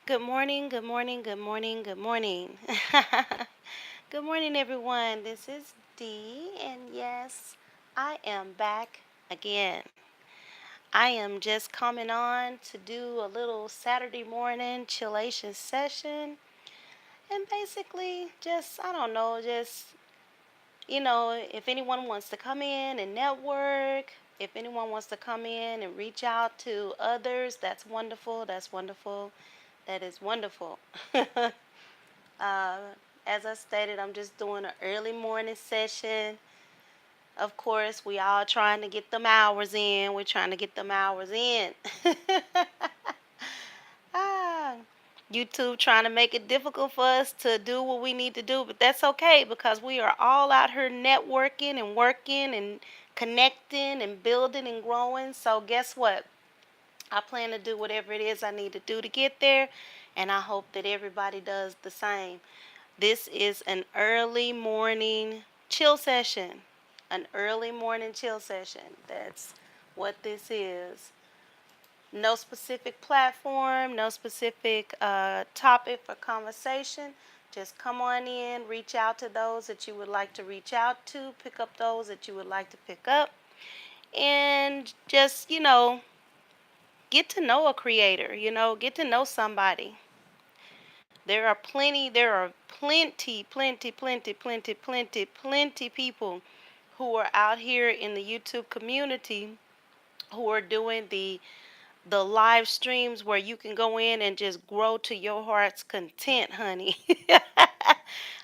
Good morning, good morning, good morning, good morning. Good morning, everyone. This is Dee, and yes, I am back again. I am just coming on to do a little Saturday morning chillation session, and basically, I don't know, if anyone wants to come in and network, if anyone wants to come in and reach out to others, that's wonderful, that's wonderful, that is wonderful. Uh, as I stated, I'm just doing an early morning session. Of course, we all trying to get them hours in. We're trying to get them hours in. ah, YouTube trying to make it difficult for us to do what we need to do, but that's okay because we are all out here networking and working and connecting and building and growing. So guess what? I plan to do whatever it is I need to do to get there, and I hope that everybody does the same. This is an early morning chill session. An early morning chill session. That's what this is. No specific platform, no specific topic for conversation. Just come on in, reach out to those that you would like to reach out to, pick up those that you would like to pick up, and just, get to know a creator, get to know somebody. There are plenty people who are out here in the YouTube community who are doing the live streams where you can go in and just grow to your heart's content, honey.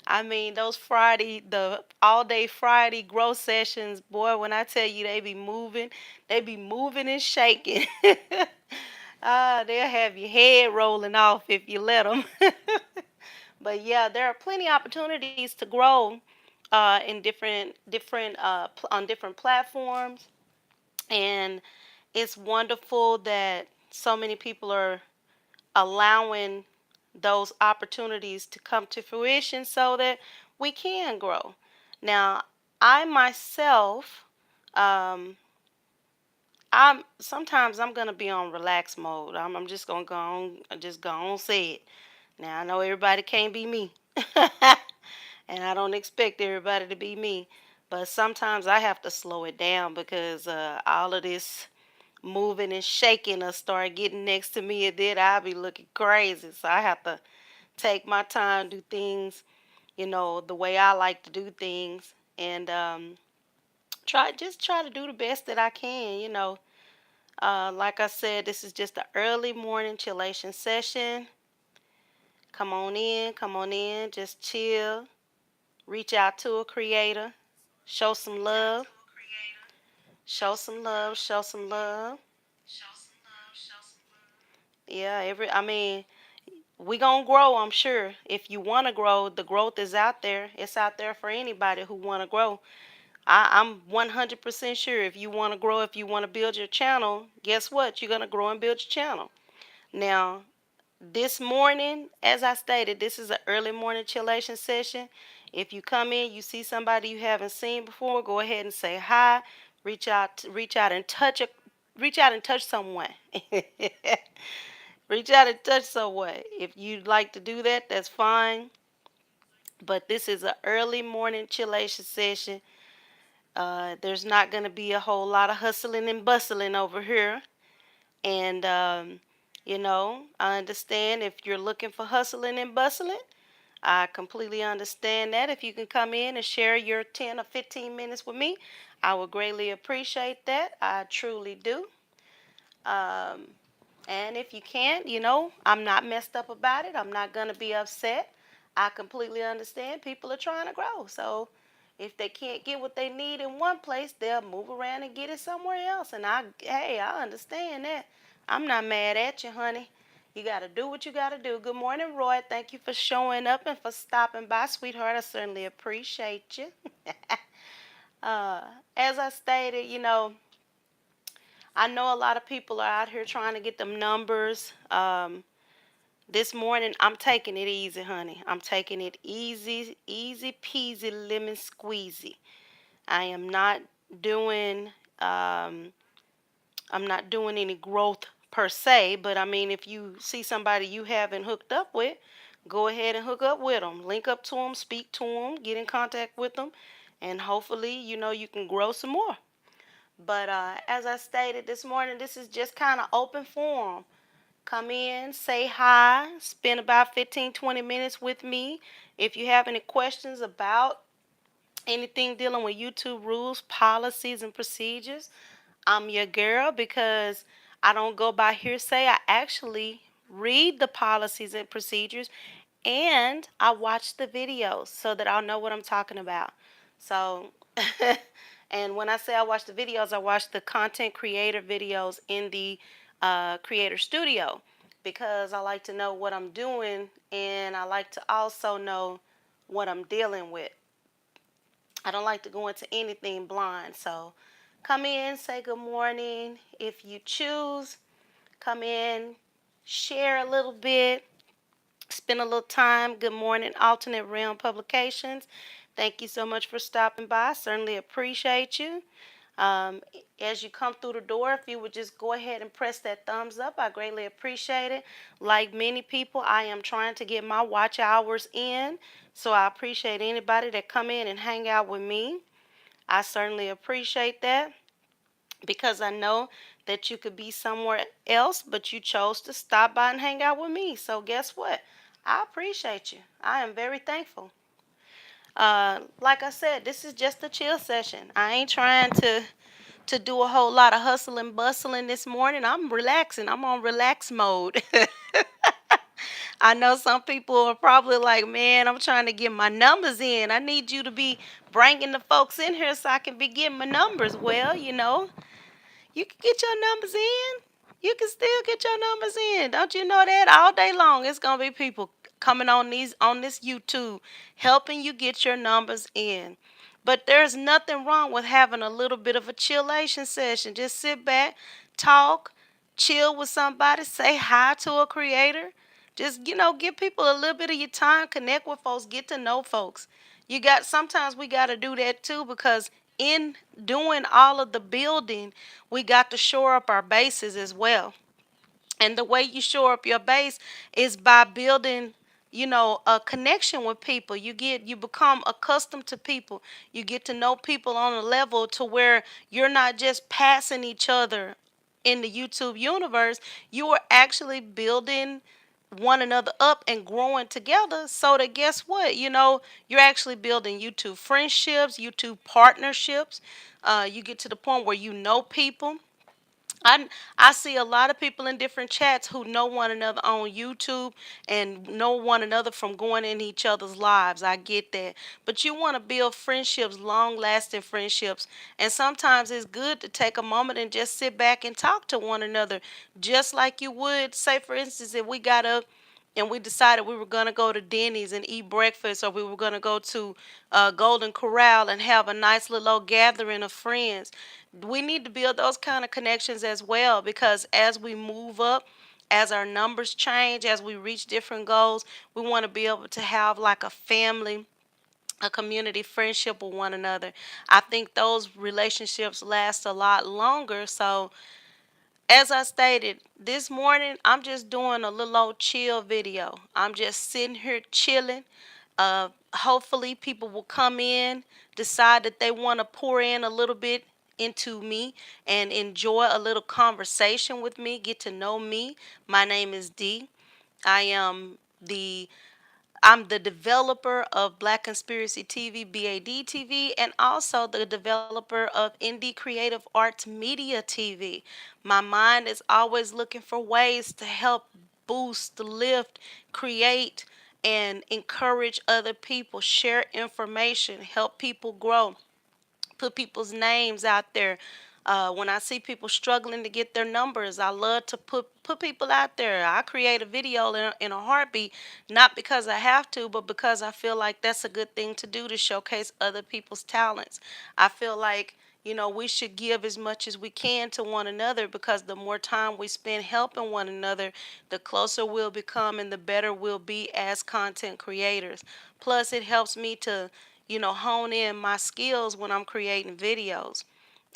I mean, the all day Friday grow sessions, boy, when I tell you they be moving and shaking. They'll have your head rolling off if you let them. But yeah, there are plenty of opportunities to grow in on different platforms, and it's wonderful that so many people are allowing those opportunities to come to fruition so that we can grow. Now, I myself, um, I'm gonna be on relax mode. I'm just gonna go on say it. Now I know everybody can't be me, and I don't expect everybody to be me. But sometimes I have to slow it down because all of this moving and shaking will start getting next to me, and then I'll be looking crazy. So I have to take my time, do things, the way I like to do things, and try to do the best that I can. Like I said, this is just an early morning chillation session. Come on in, just chill, reach out to a creator, show some love, show some love, show some love. Yeah, I mean, we gonna grow, I'm sure. If you wanna grow, the growth is out there. It's out there for anybody who wanna grow. I'm 100% sure if you wanna grow, if you wanna build your channel, guess what? You're gonna grow and build your channel. Now, this morning, as I stated, this is an early morning chillation session. If you come in, you see somebody you haven't seen before, go ahead and say hi. Reach out and reach out and touch someone. Reach out and touch someone. If you'd like to do that, that's fine. But this is an early morning chillation session. There's not going to be a whole lot of hustling and bustling over here. And, I understand if you're looking for hustling and bustling. I completely understand that. If you can come in and share your 10 or 15 minutes with me, I would greatly appreciate that. I truly do. Um, and if you can't, I'm not messed up about it. I'm not going to be upset. I completely understand people are trying to grow. So if they can't get what they need in one place, they'll move around and get it somewhere else. And hey, I understand that. I'm not mad at you, honey. You got to do what you got to do. Good morning, Roy. Thank you for showing up and for stopping by, sweetheart. I certainly appreciate you. uh, as I stated, I know a lot of people are out here trying to get them numbers. This morning, I'm taking it easy, honey. I'm taking it easy, easy peasy, lemon squeezy. I am not doing, um, I'm not doing any growth per se, but I mean, if you see somebody you haven't hooked up with, go ahead and hook up with them. Link up to them, speak to them, get in contact with them, and hopefully, you can grow some more. But as I stated this morning, this is just kind of open forum. Come in, say hi, spend about 15, 20 minutes with me. If you have any questions about anything dealing with YouTube rules, policies, and procedures, I'm your girl because I don't go by hearsay. I actually read the policies and procedures and I watch the videos so that I'll know what I'm talking about. So, and when I say I watch the videos, I watch the content creator videos in the creator studio because I like to know what I'm doing and I like to also know what I'm dealing with. I don't like to go into anything blind. So come in, say good morning. If you choose, come in, share a little bit, spend a little time. Good morning, Alternate Realm Publications. Thank you so much for stopping by. Certainly appreciate you. Um, as you come through the door, if you would just go ahead and press that thumbs up, I greatly appreciate it. Like many people, I am trying to get my watch hours in, so I appreciate anybody that come in and hang out with me. I certainly appreciate that because I know that you could be somewhere else, but you chose to stop by and hang out with me. So guess what? I appreciate you. I am very thankful. Like I said, this is just a chill session. I ain't trying to do a whole lot of hustling bustling this morning. I'm relaxing. I'm on relax mode. I know some people are probably like, man, I'm trying to get my numbers in. I need you to be bringing the folks in here so I can be getting my numbers. Well, you can get your numbers in. You can still get your numbers in. Don't you know that? All day long, it's gonna be people coming on this YouTube helping you get your numbers in. But there's nothing wrong with having a little bit of a chillation session. Just sit back, talk, chill with somebody, say hi to a creator. Just give people a little bit of your time, connect with folks, get to know folks. Sometimes we got to do that too because in doing all of the building, we got to shore up our bases as well. And the way you shore up your base is by building, a connection with people. You become accustomed to people. You get to know people on a level to where you're not just passing each other in the YouTube universe. You are actually building one another up and growing together so that guess what, you're actually building YouTube friendships, YouTube partnerships. You get to the point where you know people. I see a lot of people in different chats who know one another on YouTube and know one another from going in each other's lives. I get that. But you want to build friendships, long lasting friendships. And sometimes it's good to take a moment and just sit back and talk to one another. Just like you would, say, for instance, if we got up and we decided we were going to go to Denny's and eat breakfast, or we were going to go to Golden Corral and have a nice little old gathering of friends. We need to build those kind of connections as well because as we move up, as our numbers change, as we reach different goals, we want to be able to have like a family, a community friendship with one another. I think those relationships last a lot longer. So as I stated, this morning I'm just doing a little old chill video. I'm just sitting here chilling. Hopefully, people will come in, decide that they want to pour in a little bit into me and enjoy a little conversation with me, get to know me. My name is Dee. I am the I'm the developer of Black Conspiracy TV, BAD TV, and also the developer of Indie Creative Arts Media TV. My mind is always looking for ways to help boost, lift, create, and encourage other people, share information, help people grow, put people's names out there. When I see people struggling to get their numbers, I love to put people out there. I create a video in a heartbeat, not because I have to, but because I feel like that's a good thing to do to showcase other people's talents. I feel like we should give as much as we can to one another because the more time we spend helping one another, the closer we'll become and the better we'll be as content creators. Plus, it helps me to hone in my skills when I'm creating videos.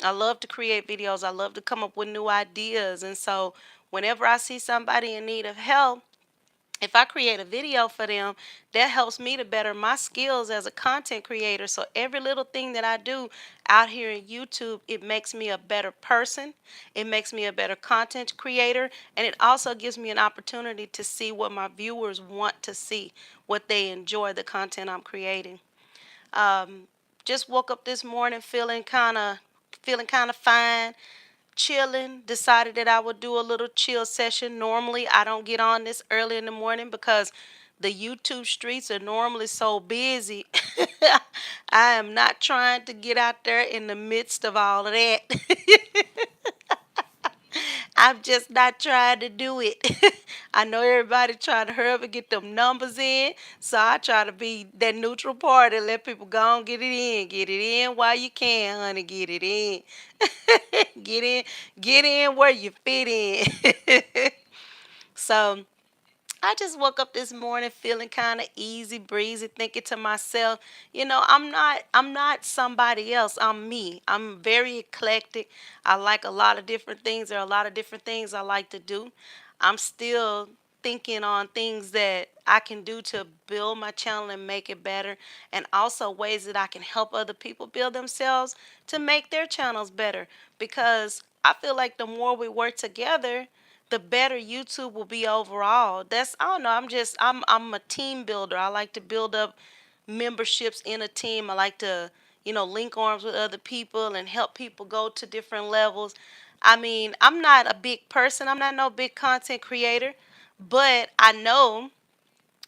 I love to create videos. I love to come up with new ideas. And so whenever I see somebody in need of help, if I create a video for them, that helps me to better my skills as a content creator. So every little thing that I do out here in YouTube, it makes me a better person. It makes me a better content creator. And it also gives me an opportunity to see what my viewers want to see, what they enjoy the content I'm creating. Um, just woke up this morning feeling kind of fine, chilling. Decided that I would do a little chill session. Normally, I don't get on this early in the morning because the YouTube streets are normally so busy. I am not trying to get out there in the midst of all of that. I'm just not trying to do it. I know everybody trying to hurry up and get them numbers in, so I try to be that neutral party, let people go and get it in. Get it in while you can, honey. Get it in. get in, get in where you fit in. So I just woke up this morning feeling kind of easy breezy, thinking to myself, I'm not somebody else. I'm me. I'm very eclectic. I like a lot of different things. There are a lot of different things I like to do. I'm still thinking on things that I can do to build my channel and make it better, and also ways that I can help other people build themselves to make their channels better, because I feel like the more we work together, the better YouTube will be overall. That's, I don't know, I'm a team builder. I like to build up memberships in a team. I like to, link arms with other people and help people go to different levels. I mean, I'm not a big person. I'm not no big content creator, but I know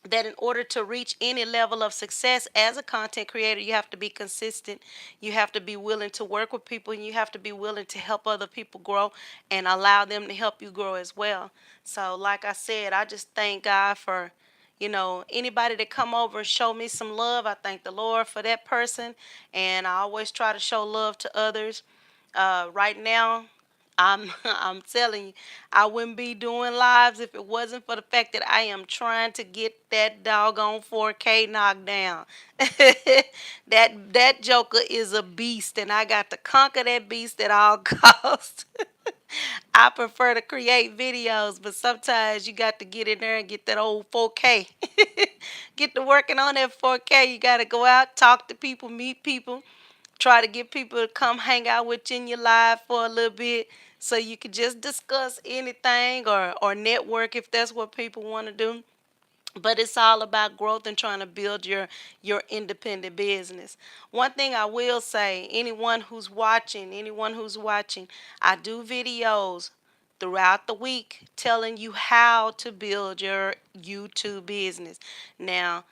that in order to reach any level of success as a content creator, you have to be consistent. You have to be willing to work with people, and you have to be willing to help other people grow and allow them to help you grow as well. So, like I said, I just thank God for, anybody that come over and show me some love. I thank the Lord for that person, and I always try to show love to others. Right now, I'm telling you, I wouldn't be doing lives if it wasn't for the fact that I am trying to get that doggone 4K knocked down. That Joker is a beast, and I got to conquer that beast at all costs. I prefer to create videos, but sometimes you got to get in there and get that old 4K. Get to working on that 4K. You got to go out, talk to people, meet people, try to get people to come hang out with you in your live for a little bit, so you can just discuss anything, or network if that's what people want to do. But it's all about growth and trying to build your independent business. One thing I will say, anyone who's watching, I do videos throughout the week telling you how to build your YouTube business. Now,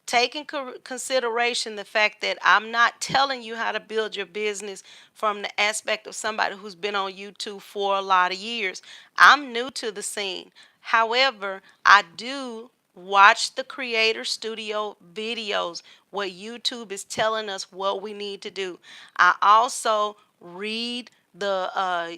take in consideration the fact that I'm not telling you how to build your business from the aspect of somebody who's been on YouTube for a lot of years. I'm new to the scene. However, I do watch the creator studio videos where YouTube is telling us what we need to do. I also read the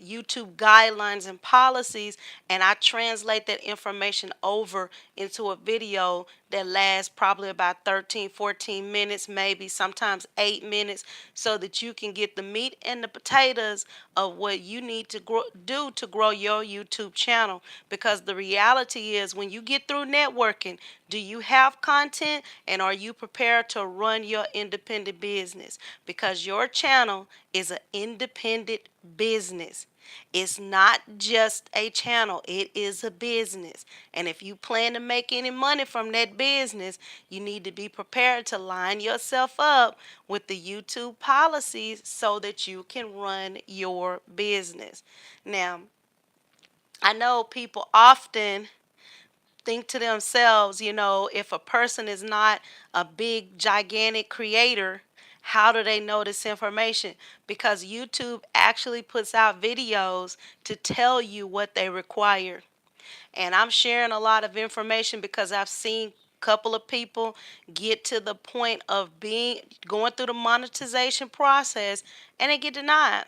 YouTube guidelines and policies, and I translate that information over into a video that lasts probably about 13, 14 minutes, maybe sometimes 8 minutes, so that you can get the meat and the potatoes of what you need to do to grow your YouTube channel. Because the reality is, when you get through networking, do you have content, and are you prepared to run your independent business? Because your channel is an independent business. It's not just a channel, it is a business. And if you plan to make any money from that business, you need to be prepared to line yourself up with the YouTube policies so that you can run your business. Now, I know people often think to themselves, if a person is not a big, gigantic creator, how do they know this information? Because YouTube actually puts out videos to tell you what they require. And I'm sharing a lot of information because I've seen a couple of people get to the point of being going through the monetization process and they get denied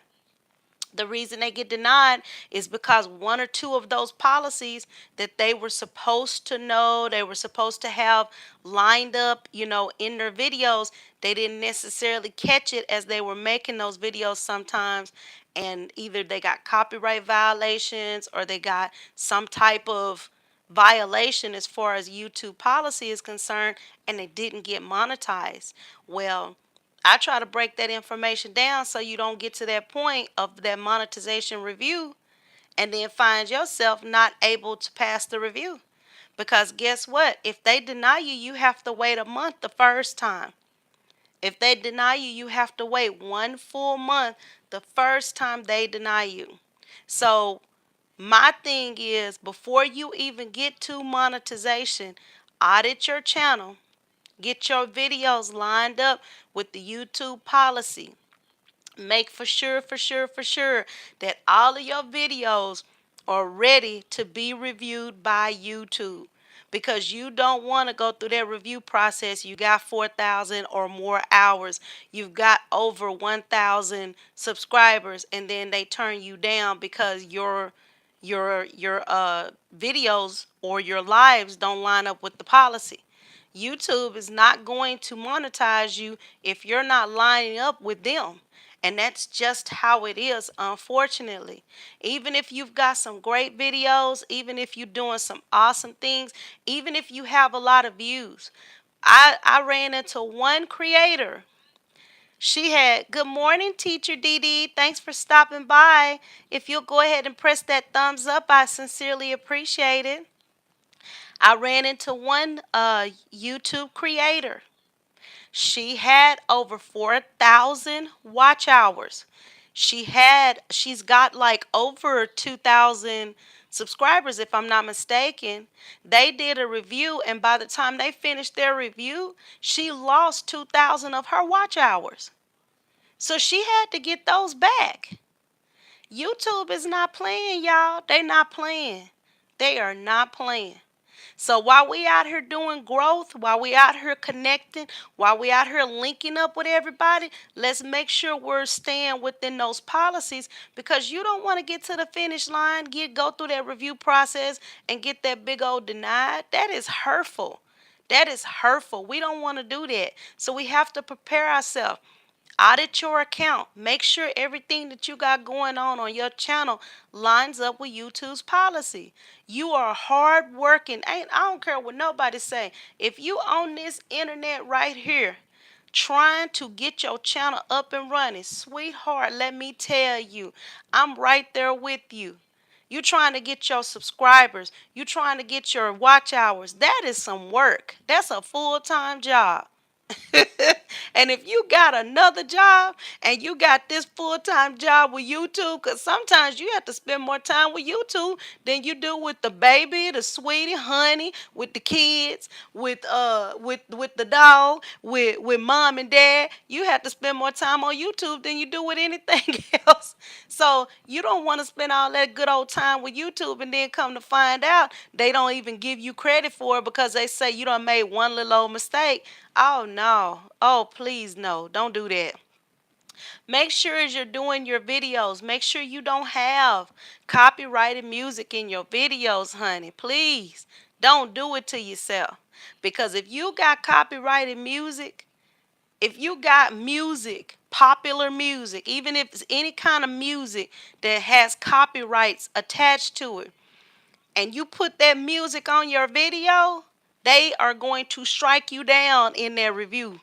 The reason they get denied is because one or two of those policies that they were supposed to know, they were supposed to have lined up, in their videos, they didn't necessarily catch it as they were making those videos sometimes. And either they got copyright violations or they got some type of violation as far as YouTube policy is concerned, and they didn't get monetized. Well, I try to break that information down so you don't get to that point of that monetization review and then find yourself not able to pass the review. Because guess what? If they deny you, you have to wait a month the first time. If they deny you, you have to wait one full month the first time they deny you. So, my thing is, before you even get to monetization, audit your channel. Get your videos lined up with the YouTube policy. Make for sure that all of your videos are ready to be reviewed by YouTube, because you don't want to go through that review process. You got 4,000 or more hours, you've got over 1,000 subscribers, and then they turn you down because your videos or your lives don't line up with the policy. YouTube is not going to monetize you if you're not lining up with them. And that's just how it is, unfortunately. Even if you've got some great videos, even if you're doing some awesome things, even if you have a lot of views. I ran into one creator. She had, good morning, Teacher Dee Dee. Thanks for stopping by. If you'll go ahead and press that thumbs up, I sincerely appreciate it. I ran into one YouTube creator. She had over 4,000 watch hours. She's got like over 2,000 subscribers, if I'm not mistaken. They did a review, and by the time they finished their review, she lost 2,000 of her watch hours. So she had to get those back. YouTube is not playing, y'all. They not playing. They are not playing. So while we out here doing growth, while we out here connecting, while we out here linking up with everybody, let's make sure we're staying within those policies, because you don't want to get to the finish line, go through that review process and get that big old denied. That is hurtful. That is hurtful. We don't want to do that. So we have to prepare ourselves. Audit your account. Make sure everything that you got going on your channel lines up with YouTube's policy. You are hard working. I don't care what nobody say. If you on this internet right here trying to get your channel up and running, sweetheart, let me tell you, I'm right there with you. You trying to get your subscribers. You trying to get your watch hours. That is some work. That's a full-time job. And if you got another job and you got this full-time job with YouTube, because sometimes you have to spend more time with YouTube than you do with the baby, the sweetie, honey, with the kids, with the dog, with mom and dad. You have to spend more time on YouTube than you do with anything else. So you don't want to spend all that good old time with YouTube and then come to find out they don't even give you credit for it because they say you done made one little old mistake. Oh no. Oh, please no. Don't do that. Make sure as you're doing your videos, make sure you don't have copyrighted music in your videos, honey. Please don't do it to yourself. Because if you got copyrighted music, if you got music, popular music, even if it's any kind of music that has copyrights attached to it, and you put that music on your video, they are going to strike you down in their review.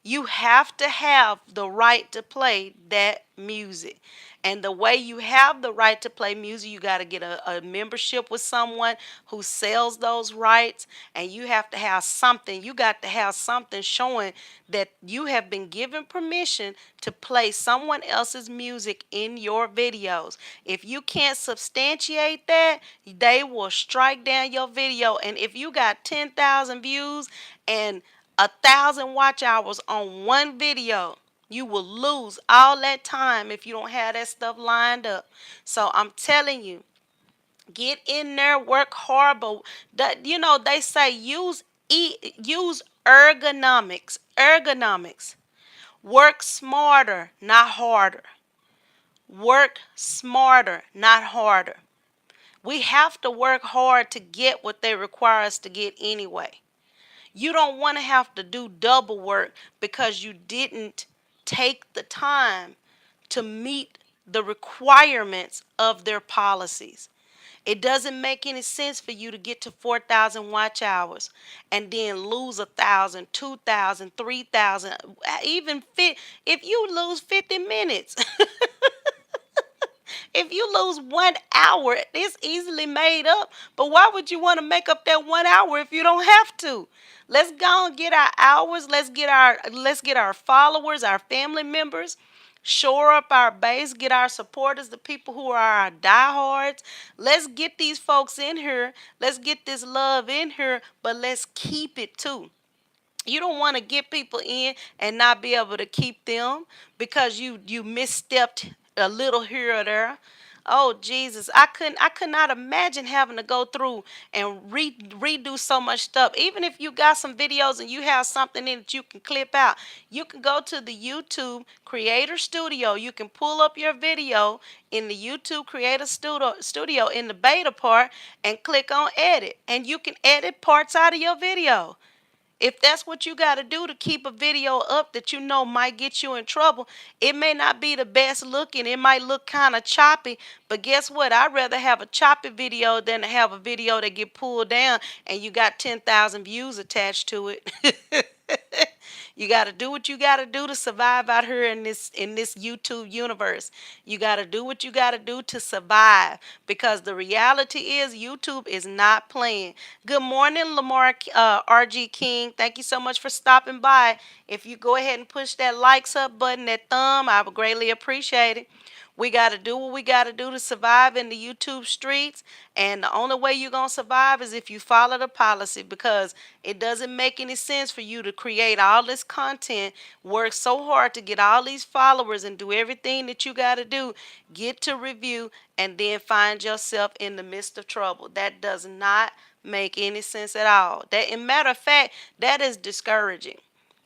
You have to have the right to play that music. And the way you have the right to play music, you got to get a membership with someone who sells those rights. And you have to have something. You got to have something showing that you have been given permission to play someone else's music in your videos. If you can't substantiate that, they will strike down your video. And if you got 10,000 views and 1,000 watch hours on one video, you will lose all that time if you don't have that stuff lined up. So I'm telling you, get in there, work hard, but they say use ergonomics. Work smarter, not harder. Work smarter, not harder. We have to work hard to get what they require us to get anyway. You don't want to have to do double work because you didn't take the time to meet the requirements of their policies. It doesn't make any sense for you to get to 4,000 watch hours and then lose 1,000, 2,000, 3,000, even if you lose 50 minutes. If you lose 1 hour, it's easily made up. But why would you want to make up that 1 hour if you don't have to? Let's go and get our hours. Let's get our followers, our family members, shore up our base, get our supporters, the people who are our diehards. Let's get these folks in here. Let's get this love in here, but let's keep it too. You don't want to get people in and not be able to keep them because you misstepped a little here or there. Oh Jesus, I could not imagine having to go through and redo so much stuff. Even if you got some videos and you have something in that you can clip out, you can go to the YouTube Creator Studio. You can pull up your video in the YouTube Creator Studio in the beta part and click on edit, and you can edit parts out of your video. If that's what you got to do to keep a video up that you know might get you in trouble, it may not be the best looking. It might look kind of choppy, but guess what? I'd rather have a choppy video than to have a video that get pulled down and you got 10,000 views attached to it. You got to do what you got to do to survive out here in this YouTube universe. You got to do what you got to do to survive because the reality is YouTube is not playing. Good morning, Lamar RG King. Thank you so much for stopping by. If you go ahead and push that likes up button, that thumb, I would greatly appreciate it. We got to do what we got to do to survive in the YouTube streets. And the only way you're going to survive is if you follow the policy, because it doesn't make any sense for you to create all this content, work so hard to get all these followers and do everything that you got to do, get to review, and then find yourself in the midst of trouble. That does not make any sense at all. That, in matter of fact, that is discouraging.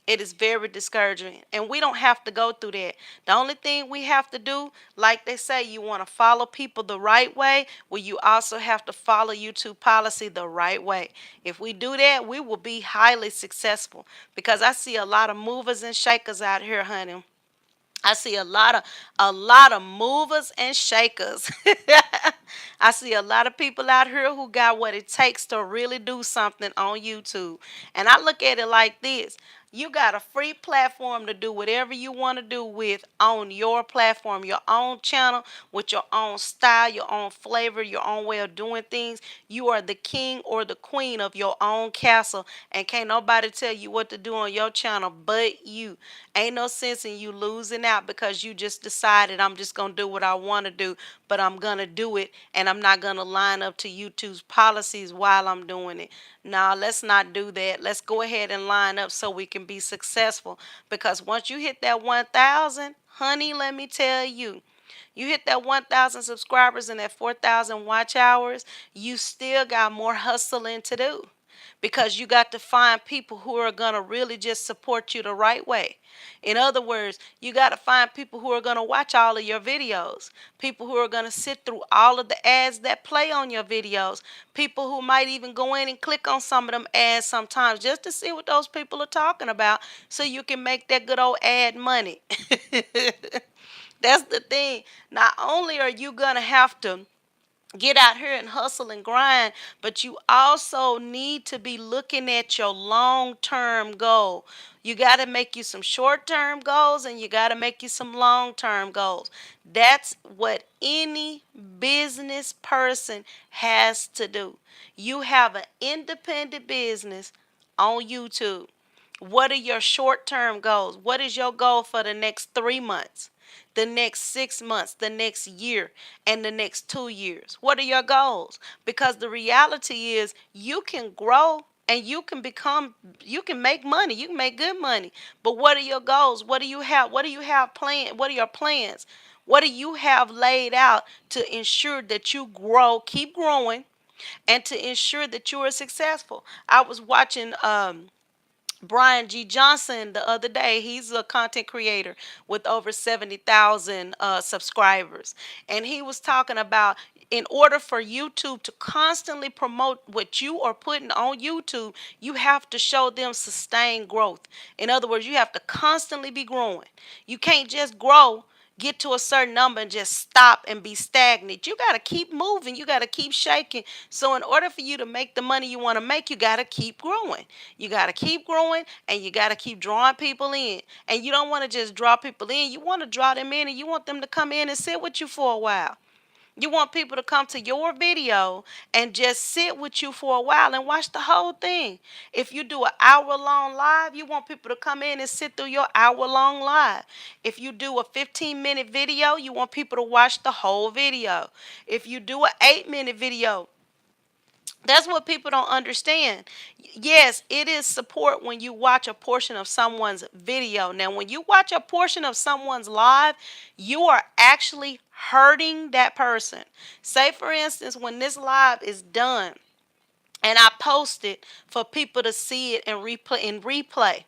It is very discouraging, and we don't have to go through that. The only thing we have to do, like they say, you want to follow people the right way, well, you also have to follow YouTube policy the right way. If we do that, we will be highly successful, because I see a lot of movers and shakers out here, honey. I see a lot of movers and shakers. I see a lot of people out here who got what it takes to really do something on YouTube. And I look at it like this. You got a free platform to do whatever you want to do with on your platform, your own channel, with your own style, your own flavor, your own way of doing things. You are the king or the queen of your own castle, and can't nobody tell you what to do on your channel but you. Ain't no sense in you losing out because you just decided I'm just going to do what I want to do, but I'm going to do it and I'm not going to line up to YouTube's policies while I'm doing it. Now, let's not do that. Let's go ahead and line up so we can be successful, because once you hit that 1,000, honey, let me tell you, you hit that 1,000 subscribers and that 4,000 watch hours, you still got more hustling to do, because you got to find people who are going to really just support you the right way. In other words, you got to find people who are going to watch all of your videos, people who are going to sit through all of the ads that play on your videos, people who might even go in and click on some of them ads sometimes just to see what those people are talking about so you can make that good old ad money. That's the thing. Not only are you going to have to get out here and hustle and grind, but you also need to be looking at your long-term goal. You got to make you some short-term goals, and you got to make you some long-term goals. That's what any business person has to do. You have an independent business on YouTube. What are your short term goals? What is your goal for the next 3 months, the next 6 months, the next year, and the next 2 years? What are your goals? Because the reality is you can grow and you can make money, you can make good money. But what are your goals? What do you have? What do you have planned? What are your plans? What do you have laid out to ensure that you grow, keep growing, and to ensure that you are successful? I was watching Brian G. Johnson the other day. He's a content creator with over 70,000 subscribers. And he was talking about, in order for YouTube to constantly promote what you are putting on YouTube, you have to show them sustained growth. In other words, you have to constantly be growing. You can't just grow, get to a certain number and just stop and be stagnant. You got to keep moving. You got to keep shaking. So in order for you to make the money you want to make, you got to keep growing. You got to keep growing, and you got to keep drawing people in. And you don't want to just draw people in. You want to draw them in, and you want them to come in and sit with you for a while. You want people to come to your video and just sit with you for a while and watch the whole thing. If you do an hour-long live, you want people to come in and sit through your hour-long live. If you do a 15-minute video, you want people to watch the whole video. If you do an 8-minute video, that's what people don't understand. Yes, it is support when you watch a portion of someone's video. Now, when you watch a portion of someone's live, you are actually hurting that person. Say, for instance, when this live is done and I post it for people to see it and replay.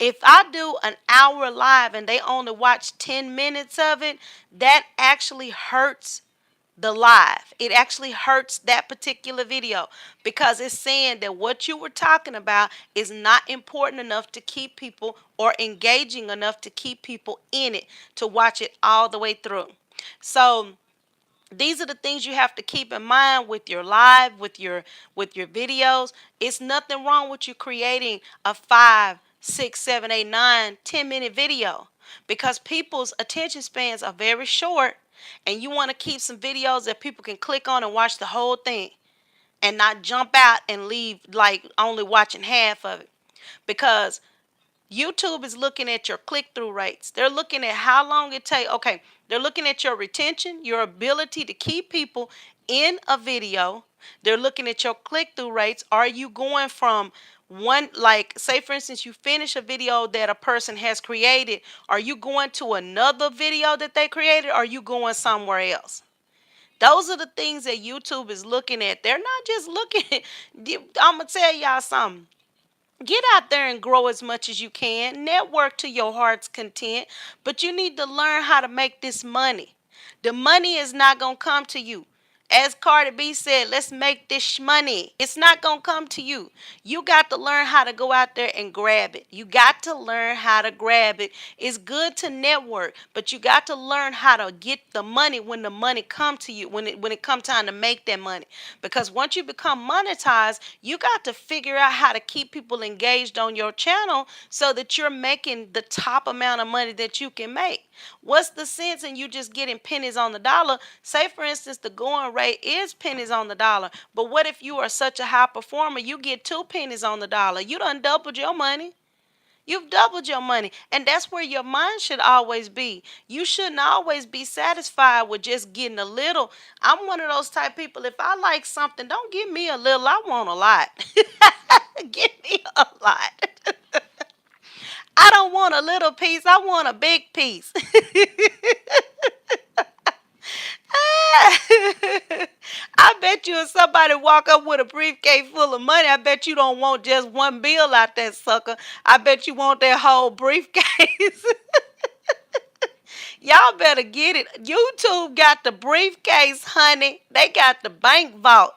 If I do an hour live and they only watch 10 minutes of it, that actually hurts the live. It actually hurts that particular video because it's saying that what you were talking about is not important enough to keep people, or engaging enough to keep people in it to watch it all the way through. So these are the things you have to keep in mind with your live, with your videos. It's nothing wrong with you creating a 5, 6, 7, 8, 9, 10 minute video, because people's attention spans are very short, and you want to keep some videos that people can click on and watch the whole thing and not jump out and leave like only watching half of it. Because YouTube is looking at your click-through rates. They're looking at how long it takes. Okay, they're looking at your retention, your ability to keep people in a video. They're looking at your click-through rates. Are you going from one, like, say for instance, you finish a video that a person has created. Are you going to another video that they created? Or are you going somewhere else? Those are the things that YouTube is looking at. They're not just looking at, I'm going to tell y'all something. Get out there and grow as much as you can. Network to your heart's content. But you need to learn how to make this money. The money is not going to come to you. As Cardi B said, let's make this money. It's not going to come to you. You got to learn how to go out there and grab it. You got to learn how to grab it. It's good to network, but you got to learn how to get the money when the money come to you, when it come time to make that money. Because once you become monetized, you got to figure out how to keep people engaged on your channel so that you're making the top amount of money that you can make. What's the sense in you just getting pennies on the dollar? Say, for instance, the going rate is pennies on the dollar. But what if you are such a high performer, you get 2 pennies on the dollar? You done doubled your money. You've doubled your money. And that's where your mind should always be. You shouldn't always be satisfied with just getting a little. I'm one of those type people. If I like something, don't give me a little. I want a lot. Give me a lot. I don't want a little piece. I want a big piece. I bet you if somebody walk up with a briefcase full of money, I bet you don't want just one bill out that sucker. I bet you want that whole briefcase. Y'all better get it. YouTube got the briefcase, honey. They got the bank vault.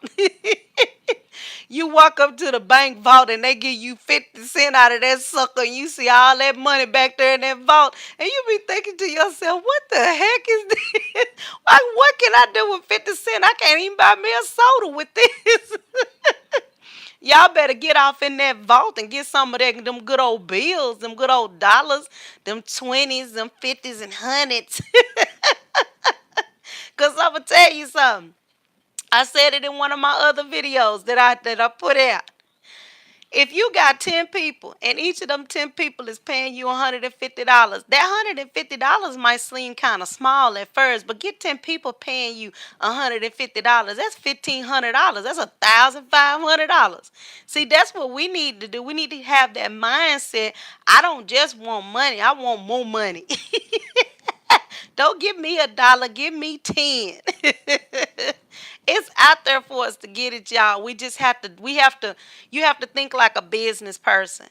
You walk up to the bank vault and they give you 50 cents out of that sucker, and you see all that money back there in that vault, and you be thinking to yourself, what the heck is this? Like, what can I do with 50 cents? I can't even buy me a soda with this. Y'all better get off in that vault and get some of them good old bills, them good old dollars, them 20s, them 50s and hundreds. Because I'm going to tell you something. I said it in one of my other videos that I put out. If you got 10 people and each of them 10 people is paying you $150, that $150 might seem kind of small at first, but get 10 people paying you $150. That's $1,500. That's $1,500. See, that's what we need to do. We need to have that mindset. I don't just want money. I want more money. Don't give me $1, give me 10. It's out there for us to get it, y'all. We just have to, you have to think like a business person.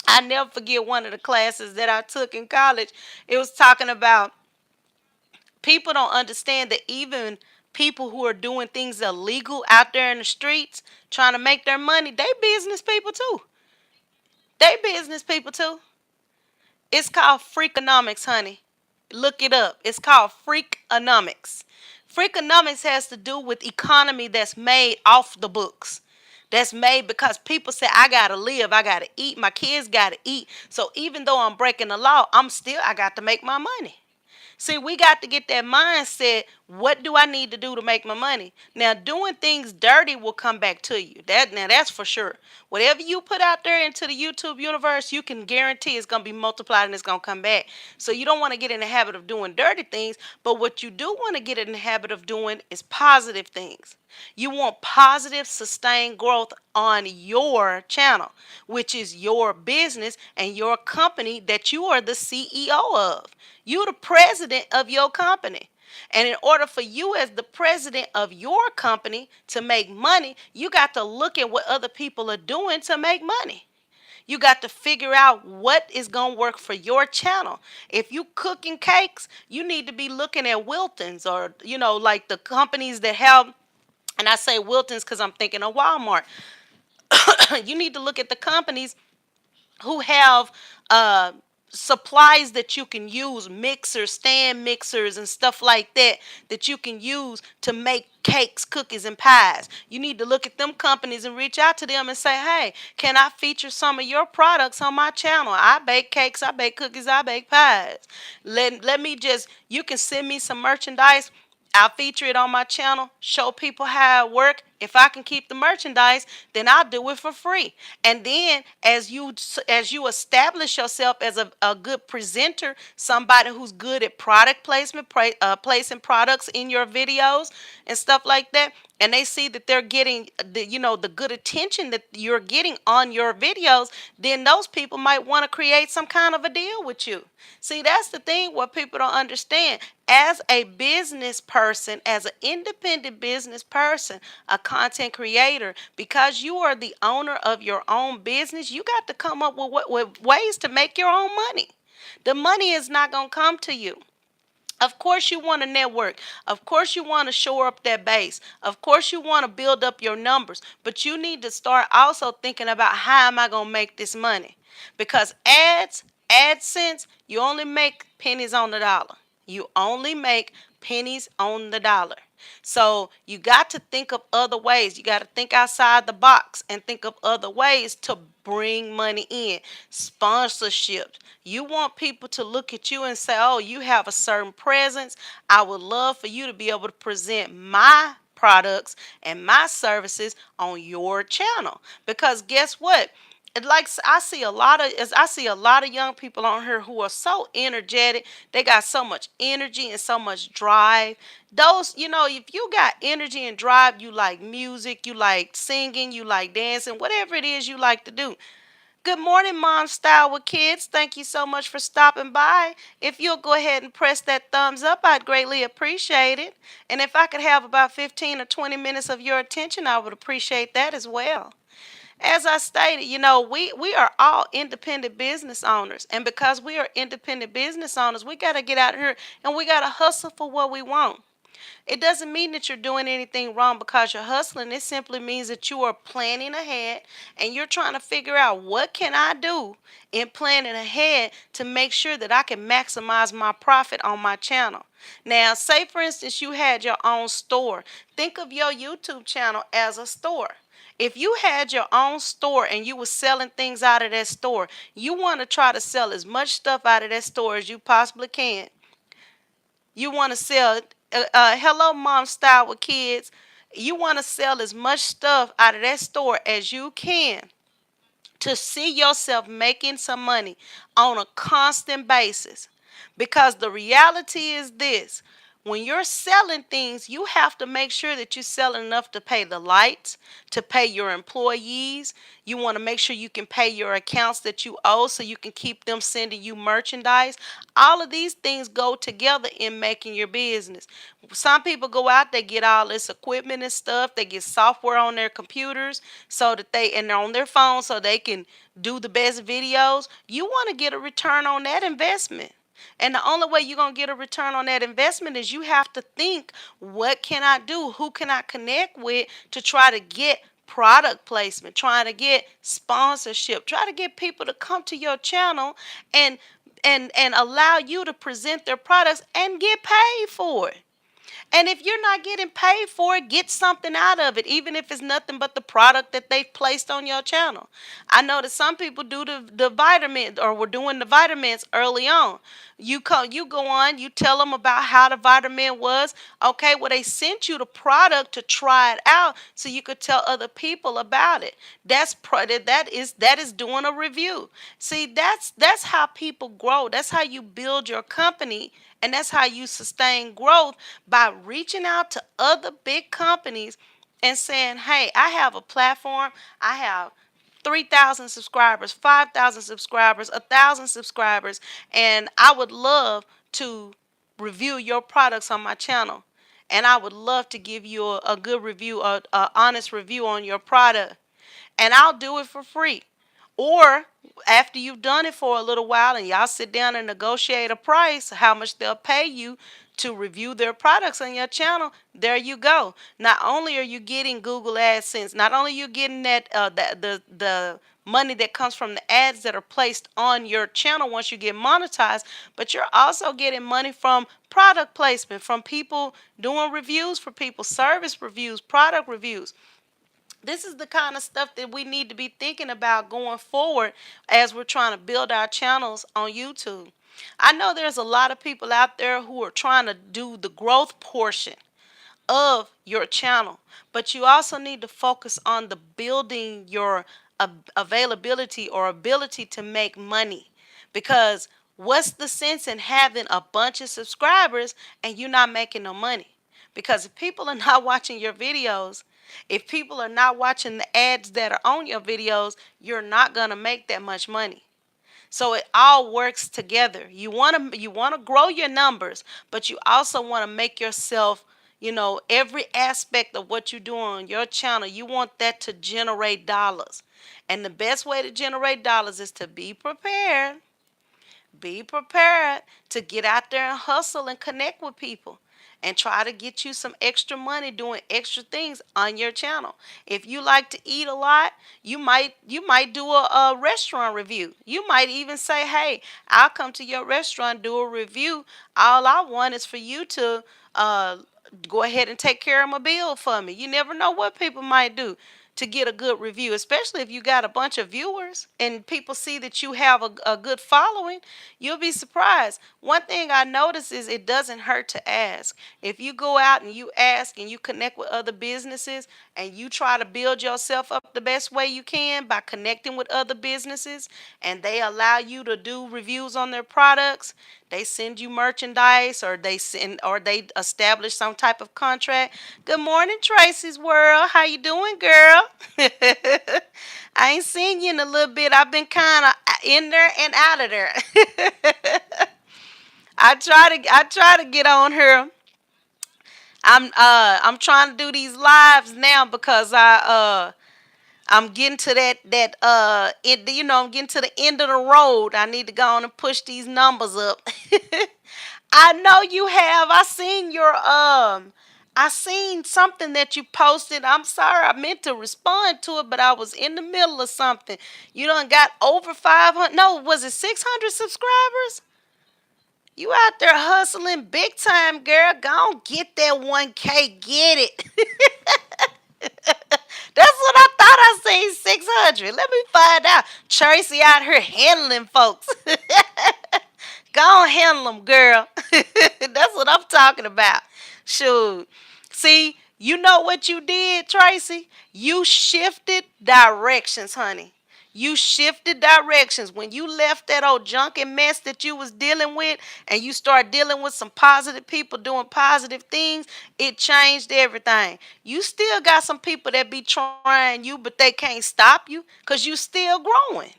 I never forget one of the classes that I took in college. It was talking about people don't understand that even people who are doing things illegal out there in the streets trying to make their money, they business people too. They business people too. It's called Freakonomics, honey. Look it up. It's called Freakonomics. Freakonomics has to do with economy that's made off the books. That's made because people say I gotta live, I gotta eat, my kids gotta eat. So even though I'm breaking the law, I got to make my money. See, we got to get that mindset. What do I need to do to make my money? Now, doing things dirty will come back to you. That's for sure. Whatever you put out there into the YouTube universe, you can guarantee it's gonna be multiplied and it's gonna come back. So you don't want to get in the habit of doing dirty things, but what you do want to get in the habit of doing is positive things. You want positive, sustained growth on your channel, which is your business and your company that you are the CEO of. You're the president of your company. And in order for you, as the president of your company, to make money, you got to look at what other people are doing to make money. You got to figure out what is going to work for your channel. If you cooking cakes, you need to be looking at Wilton's, or, like the companies that have, and I say Wilton's because I'm thinking of Walmart. You need to look at the companies who have uh, supplies that you can use, mixers, stand mixers, and stuff like that, that you can use to make cakes, cookies, and pies. You need to look at them companies and reach out to them and say, hey, can I feature some of your products on my channel? I bake cakes, I bake cookies, I bake pies. Let me just, you can send me some merchandise. I'll feature it on my channel, show people how it works. If I can keep the merchandise, then I'll do it for free. And then as you establish yourself as a good presenter, somebody who's good at product placement, placing products in your videos and stuff like that, and they see that they're getting the good attention that you're getting on your videos, then those people might want to create some kind of a deal with you. See, that's the thing what people don't understand. As a business person, as an independent business person, a content creator, because you are the owner of your own business, you got to come up with ways to make your own money. The money is not going to come to you. Of course, you want to network. Of course, you want to shore up that base. Of course, you want to build up your numbers. But you need to start also thinking about, how am I going to make this money? Because AdSense, you only make pennies on the dollar. You only make pennies on the dollar. So you got to think of other ways. You got to think outside the box and think of other ways to bring money in. Sponsorships. You want people to look at you and say, oh, you have a certain presence. I would love for you to be able to present my products and my services on your channel. Because guess what? Like I see a lot of young people on here who are so energetic. They got so much energy and so much drive. Those, if you got energy and drive, you like music, you like singing, you like dancing, whatever it is you like to do. Good morning, Mom Style with Kids. Thank you so much for stopping by. If you'll go ahead and press that thumbs up, I'd greatly appreciate it. And if I could have about 15 or 20 minutes of your attention, I would appreciate that as well. As I stated, we are all independent business owners. And because we are independent business owners, we got to get out here and we got to hustle for what we want. It doesn't mean that you're doing anything wrong because you're hustling. It simply means that you are planning ahead and you're trying to figure out, what can I do in planning ahead to make sure that I can maximize my profit on my channel. Now, say for instance, you had your own store. Think of your YouTube channel as a store. If you had your own store and you were selling things out of that store, you want to try to sell as much stuff out of that store as you possibly can. You want to sell, hello, Mom Style with Kids. You want to sell as much stuff out of that store as you can to see yourself making some money on a constant basis. Because the reality is this: when you're selling things, you have to make sure that you're selling enough to pay the lights, to pay your employees. You want to make sure you can pay your accounts that you owe so you can keep them sending you merchandise. All of these things go together in making your business. Some people go out, they get all this equipment and stuff, they get software on their computers so that and on their phones so they can do the best videos. You want to get a return on that investment. And the only way you're going to get a return on that investment is you have to think, what can I do? Who can I connect with to try to get product placement, trying to get sponsorship, try to get people to come to your channel and and allow you to present their products and get paid for it. And if you're not getting paid for it, get something out of it, even if it's nothing but the product that they've placed on your channel. I know that some people do the vitamins, or were doing the vitamins early on. You go on, you tell them about how the vitamin was. Okay, well, they sent you the product to try it out so you could tell other people about it. That is doing a review. See, that's how people grow. That's how you build your company. And that's how you sustain growth, by reaching out to other big companies and saying, hey, I have a platform. I have 3,000 subscribers, 5,000 subscribers, 1,000 subscribers, and I would love to review your products on my channel. And I would love to give you a good review, a honest review on your product. And I'll do it for free. Or after you've done it for a little while and y'all sit down and negotiate a price, how much they'll pay you to review their products on your channel, there you go. Not only are you getting Google AdSense, not only are you getting the money that comes from the ads that are placed on your channel once you get monetized, but you're also getting money from product placement, from people doing reviews for people, service reviews, product reviews. This is the kind of stuff that we need to be thinking about going forward as we're trying to build our channels on YouTube. I know there's a lot of people out there who are trying to do the growth portion of your channel, but you also need to focus on the building your availability or ability to make money. Because what's the sense in having a bunch of subscribers and you're not making no money? Because if people are not watching your videos, if people are not watching the ads that are on your videos, you're not going to make that much money. So it all works together. You want to grow your numbers, but you also want to make yourself, every aspect of what you do on your channel, you want that to generate dollars. And the best way to generate dollars is to be prepared. Be prepared to get out there and hustle and connect with people and try to get you some extra money doing extra things on your channel. If you like to eat a lot, you might do a restaurant review. You might even say, hey, I'll come to your restaurant, do a review. All I want is for you to go ahead and take care of my bill for me. You never know what people might do to get a good review, especially if you got a bunch of viewers and people see that you have a good following. You'll be surprised. One thing I notice is it doesn't hurt to ask. If you go out and you ask and you connect with other businesses and you try to build yourself up the best way you can by connecting with other businesses, and they allow you to do reviews on their products, they send you merchandise, or they establish some type of contract. Good morning, Tracy's World. How you doing, girl? I ain't seen you in a little bit. I've been kind of in there and out of there. I try to get on here. I'm trying to do these lives now because I'm getting to I'm getting to the end of the road. I need to go on and push these numbers up. I know you have. I seen something that you posted. I'm sorry, I meant to respond to it, but I was in the middle of something. You done got over 500. No, was it 600 subscribers? You out there hustling big time, girl. Go on, get that 1K. Get it. That's what I thought I seen 600. Let me find out. Tracy out here handling folks. Go on, handle them, girl. That's what I'm talking about. Shoot. See, you know what you did, Tracy? You shifted directions, honey. You shifted directions. When you left that old junk and mess that you was dealing with and you start dealing with some positive people doing positive things, it changed everything. You still got some people that be trying you, but they can't stop you because you still growing.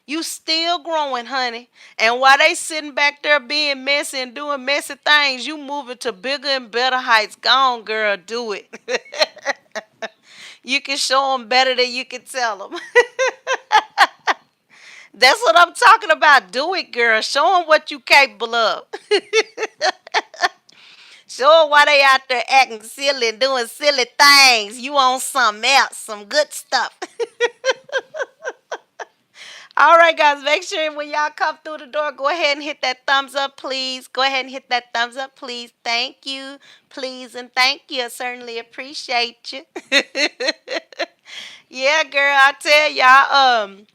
You still growing, honey. And while they sitting back there being messy and doing messy things, you moving to bigger and better heights. Go on, girl, do it. You can show them better than you can tell them. That's what I'm talking about. Do it, girl. Show them what you capable of. Show them why they out there acting silly and doing silly things. You on something else, some good stuff. All right, guys, make sure when y'all come through the door, go ahead and hit that thumbs up, please. Go ahead and hit that thumbs up, please. Thank you, please, and thank you. I certainly appreciate you. Yeah, girl, I tell y'all,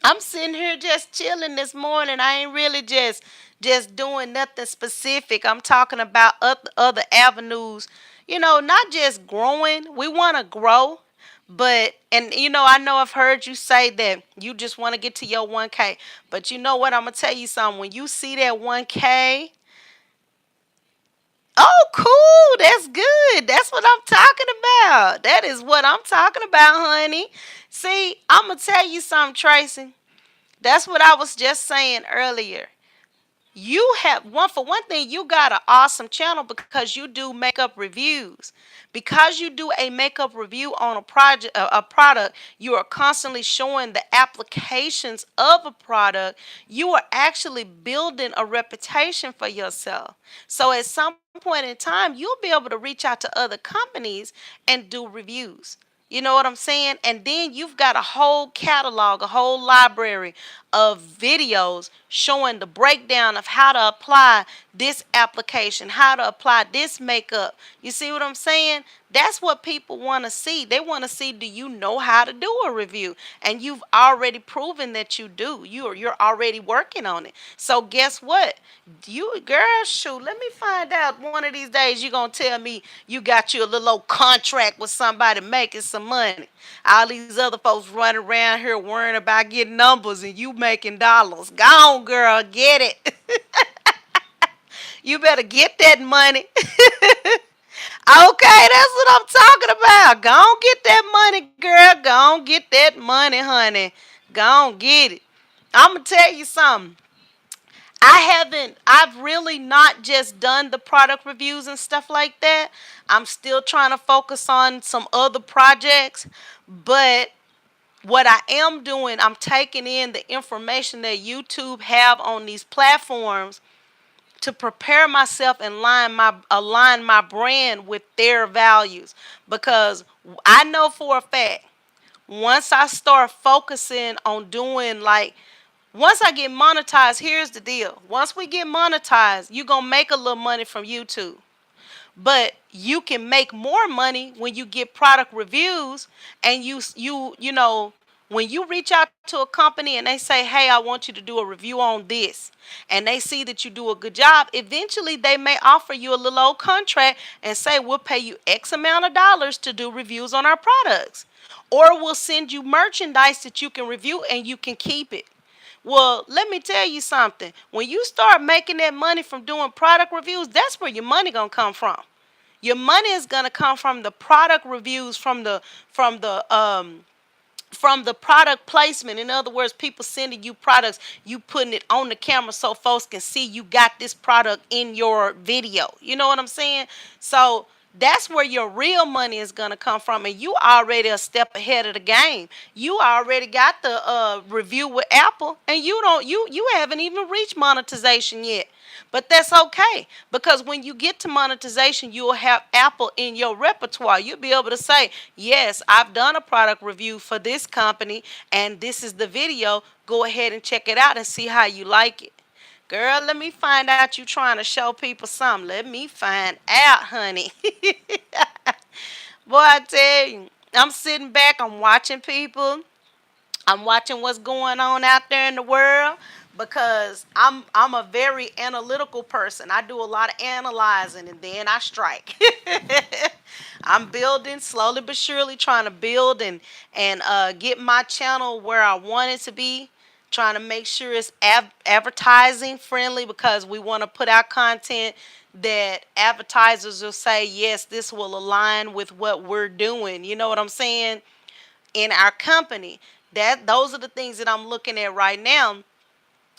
I'm sitting here just chilling this morning. I ain't really just doing nothing specific. I'm talking about other avenues. Not just growing. We want to grow, but and I know I've heard you say that you just want to get to your 1K. But you know what? I'm gonna tell you something. When you see that 1K, oh, cool. That's good. That's what I'm talking about. That is what I'm talking about, honey. See, I'm gonna tell you something, Tracy. That's what I was just saying earlier. You have one thing, you got an awesome channel because you do makeup reviews. Because you do a makeup review on a product, you are constantly showing the applications of a product. You are actually building a reputation for yourself. So at some point in time, you'll be able to reach out to other companies and do reviews. You know what I'm saying? And then you've got a whole catalog, a whole library of videos showing the breakdown of how to apply this application, how to apply this makeup. You see what I'm saying? That's what people want to see. They want to see, do you know how to do a review? And you've already proven that you do. You're already working on it. So guess what? You girl, shoot, let me find out one of these days you're going to tell me you got you a little old contract with somebody making some money. All these other folks running around here worrying about getting numbers and you making dollars. Go on, girl, get it. You better get that money. Okay, that's what I'm talking about. Go on get that money, girl. Go on get that money, honey. Go on get it. I'm going to tell you something. I've really not just done the product reviews and stuff like that. I'm still trying to focus on some other projects. But what I am doing, I'm taking in the information that YouTube have on these platforms to prepare myself and align my brand with their values. Because I know for a fact, once I start focusing on doing once I get monetized, here's the deal. Once we get monetized, you're going to make a little money from YouTube. But you can make more money when you get product reviews and when you reach out to a company and they say, hey, I want you to do a review on this, and they see that you do a good job, eventually they may offer you a little old contract and say, we'll pay you X amount of dollars to do reviews on our products. Or we'll send you merchandise that you can review and you can keep it. Well, let me tell you something. When you start making that money from doing product reviews, that's where your money gonna come from. Your money is gonna come from the product reviews, from the product placement. In other words, people sending you products, you putting it on the camera so folks can see you got this product in your video. You know what I'm saying? So that's where your real money is going to come from, and you already a step ahead of the game. You already got the review with Apple, and you haven't even reached monetization yet. But that's okay, because when you get to monetization, you'll have Apple in your repertoire. You'll be able to say, yes, I've done a product review for this company, and this is the video. Go ahead and check it out and see how you like it. Girl, let me find out you trying to show people something. Let me find out, honey. Boy, I tell you, I'm sitting back, I'm watching people. I'm watching what's going on out there in the world because I'm a very analytical person. I do a lot of analyzing and then I strike. I'm building slowly but surely, trying to build and get my channel where I want it to be. Trying to make sure it's advertising friendly because we want to put out content that advertisers will say, yes, this will align with what we're doing. You know what I'm saying? In our company. Those are the things that I'm looking at right now.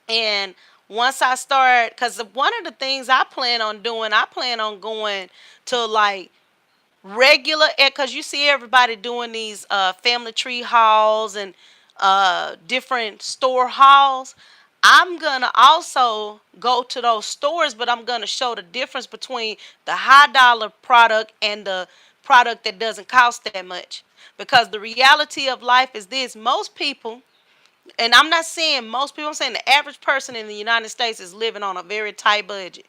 And once I start, because one of the things I plan on doing, I plan on going to like regular, because you see everybody doing these family tree hauls and different store hauls. I'm gonna also go to those stores, but I'm gonna show the difference between the high dollar product and the product that doesn't cost that much. Because the reality of life is this: most people, and I'm not saying most people, I'm saying the average person in the United States is living on a very tight budget.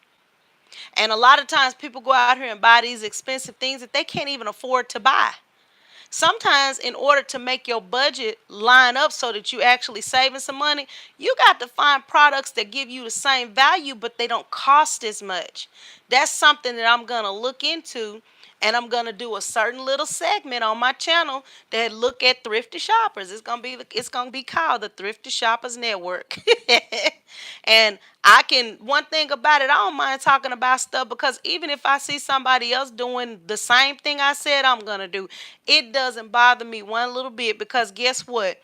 And a lot of times people go out here and buy these expensive things that they can't even afford to buy. Sometimes in order to make your budget line up so that you actually saving some money, you got to find products that give you the same value but they don't cost as much. That's something that I'm going to look into, and I'm going to do a certain little segment on my channel that look at thrifty shoppers. It's going to be called the Thrifty Shoppers Network. And I can, one thing about it, I don't mind talking about stuff, because even if I see somebody else doing the same thing I said I'm going to do, it doesn't bother me one little bit, because guess what?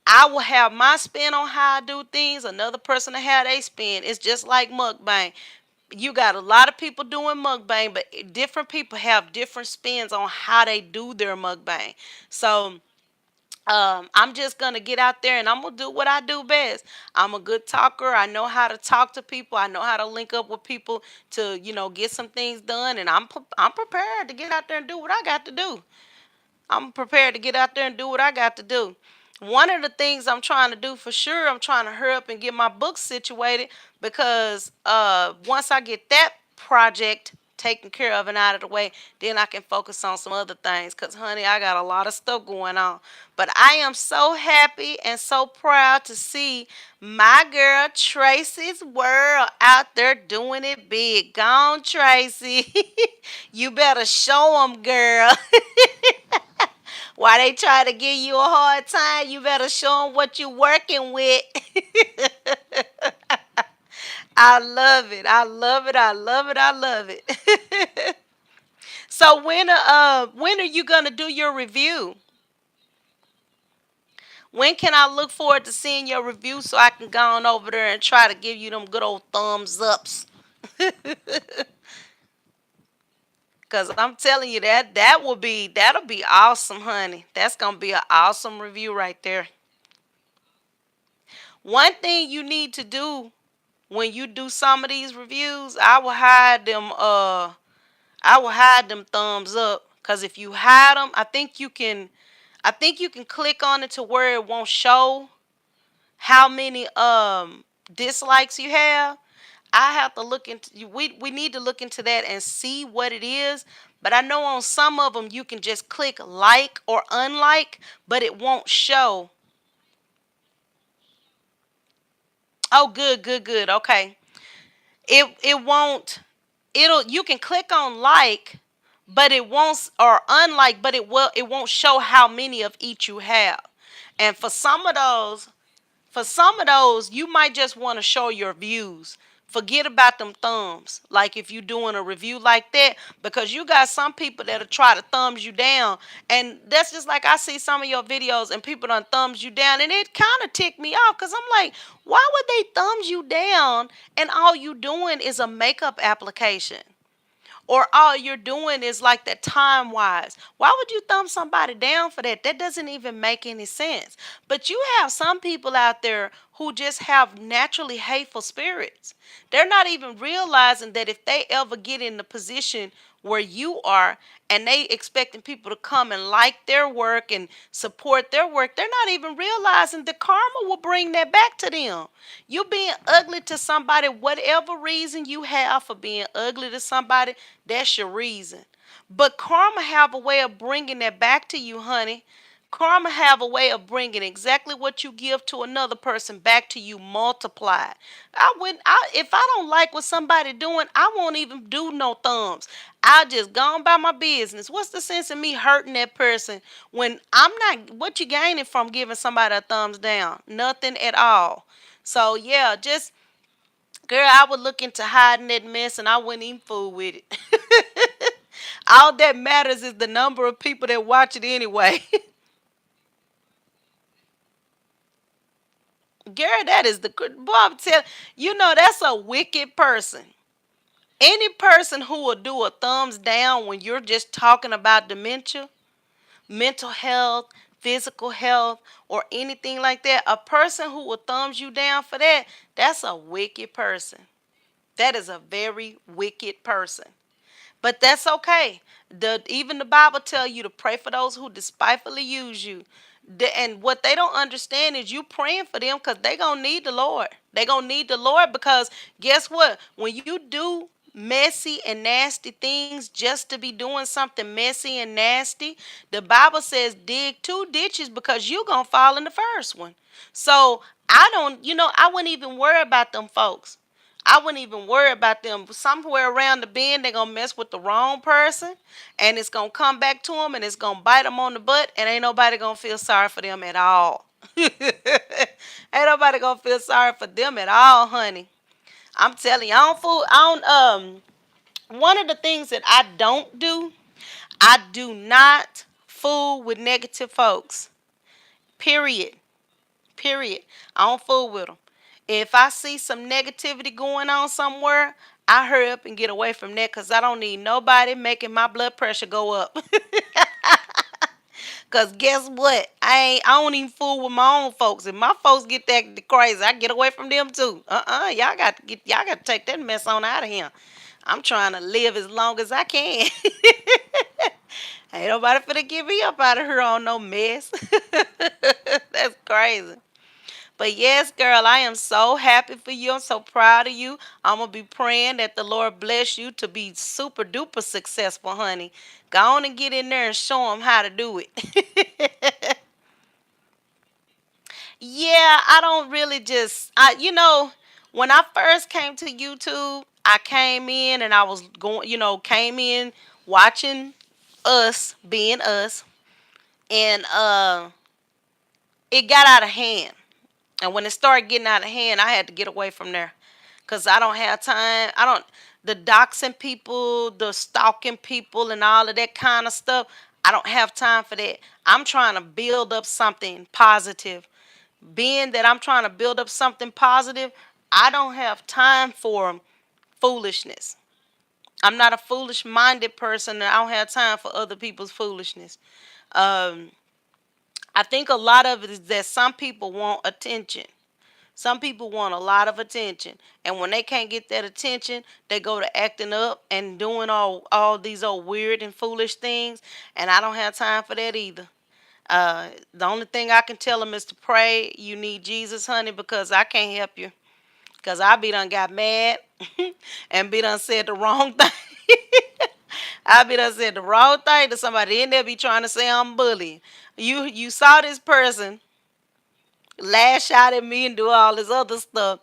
I will have my spin on how I do things. Another person will have their spin. It's just like mukbang. You got a lot of people doing mukbang, but different people have different spins on how they do their mukbang. So I'm just gonna get out there and I'm gonna do what I do best. I'm a good talker. I know how to talk to people. I know how to link up with people to, get some things done. And I'm prepared to get out there and do what I got to do. I'm prepared to get out there and do what I got to do. One of the things I'm trying to do for sure, I'm trying to hurry up and get my books situated, because once I get that project taken care of and out of the way, then I can focus on some other things. Because, honey, I got a lot of stuff going on. But I am so happy and so proud to see my girl Tracy's World out there doing it big. Gone, Tracy. You better show them, girl. Why they try to give you a hard time, you better show them what you working with. I love it. I love it. I love it. I love it. So when are you gonna do your review? When can I look forward to seeing your review so I can go on over there and try to give you them good old thumbs ups? Cause I'm telling you that'll be awesome, honey. That's gonna be an awesome review right there. One thing you need to do when you do some of these reviews, I will hide them thumbs up, cuz if you hide them, I think you can click on it to where it won't show how many dislikes you have. I have to look into, we need to look into that and see what it is. But I know on some of them you can just click like or unlike, but it won't show. Oh, good, good, good. Okay. It won't, it'll, you can click on like, but it won't, or unlike, but it won't show how many of each you have. And for some of those, you might just want to show your views. Forget about them thumbs. Like if you're doing a review like that, because you got some people that'll try to thumbs you down, and that's just like I see some of your videos and people done thumbs you down, and it kind of ticked me off, because I'm like, why would they thumbs you down and all you doing is a makeup application? Or all you're doing is like that time wise. Why would you thumb somebody down for that? That doesn't even make any sense. But you have some people out there who just have naturally hateful spirits. They're not even realizing that if they ever get in the position where you are, and they expecting people to come and like their work and support their work, they're not even realizing the karma will bring that back to them. You being ugly to somebody, whatever reason you have for being ugly to somebody, that's your reason. But karma have a way of bringing that back to you, honey. Karma have a way of bringing exactly what you give to another person back to you multiplied. If I don't like what somebody doing, I won't even do no thumbs. I'll just go on by my business. What's the sense of me hurting that person when I'm not? What you gaining from giving somebody a thumbs down? Nothing at all. So yeah, just girl, I would look into hiding that mess and I wouldn't even fool with it. All that matters is the number of people that watch it anyway. Girl, that is the boy. I'm telling you, know that's a wicked person. Any person who will do a thumbs down when you're just talking about dementia, mental health, physical health, or anything like that, a person who will thumbs you down for that, that's a wicked person. That is a very wicked person. But that's okay. Even the Bible tell you to pray for those who despitefully use you. And what they don't understand is you praying for them because they gonna need the Lord. They gonna need the Lord because guess what? When you do messy and nasty things just to be doing something messy and nasty, the Bible says dig two ditches because you gonna fall in the first one. So I don't, I wouldn't even worry about them folks. I wouldn't even worry about them. Somewhere around the bend, they're going to mess with the wrong person, and it's going to come back to them, and it's going to bite them on the butt, and ain't nobody going to feel sorry for them at all. Ain't nobody going to feel sorry for them at all, honey. I'm telling you, one of the things that I don't do, I do not fool with negative folks. Period. Period. I don't fool with them. If I see some negativity going on somewhere, I hurry up and get away from that because I don't need nobody making my blood pressure go up. Cause guess what? I don't even fool with my own folks. If my folks get that crazy, I get away from them too. Y'all got to take that mess on out of here. I'm trying to live as long as I can. Ain't nobody finna get me up out of here on no mess. That's crazy. But yes, girl, I am so happy for you. I'm so proud of you. I'm going to be praying that the Lord bless you to be super duper successful, honey. Go on and get in there and show them how to do it. Yeah, I don't really when I first came to YouTube, I came in and I was going, came in watching us being us. And it got out of hand. And when it started getting out of hand, I had to get away from there. Because I don't have time. The doxing people, the stalking people, and all of that kind of stuff, I don't have time for that. I'm trying to build up something positive. Being that I'm trying to build up something positive, I don't have time for foolishness. I'm not a foolish minded person, and I don't have time for other people's foolishness. Um, I think a lot of it is that some people want attention. Some people want a lot of attention, and when they can't get that attention, they go to acting up and doing all these old weird and foolish things. And I don't have time for that either. The only thing I can tell them is to pray. You need Jesus, honey, because I can't help you. Because I be done got mad and be done said the wrong thing. I be done said the wrong thing to somebody in there be trying to say I'm bullying. You saw this person lash out at me and do all this other stuff.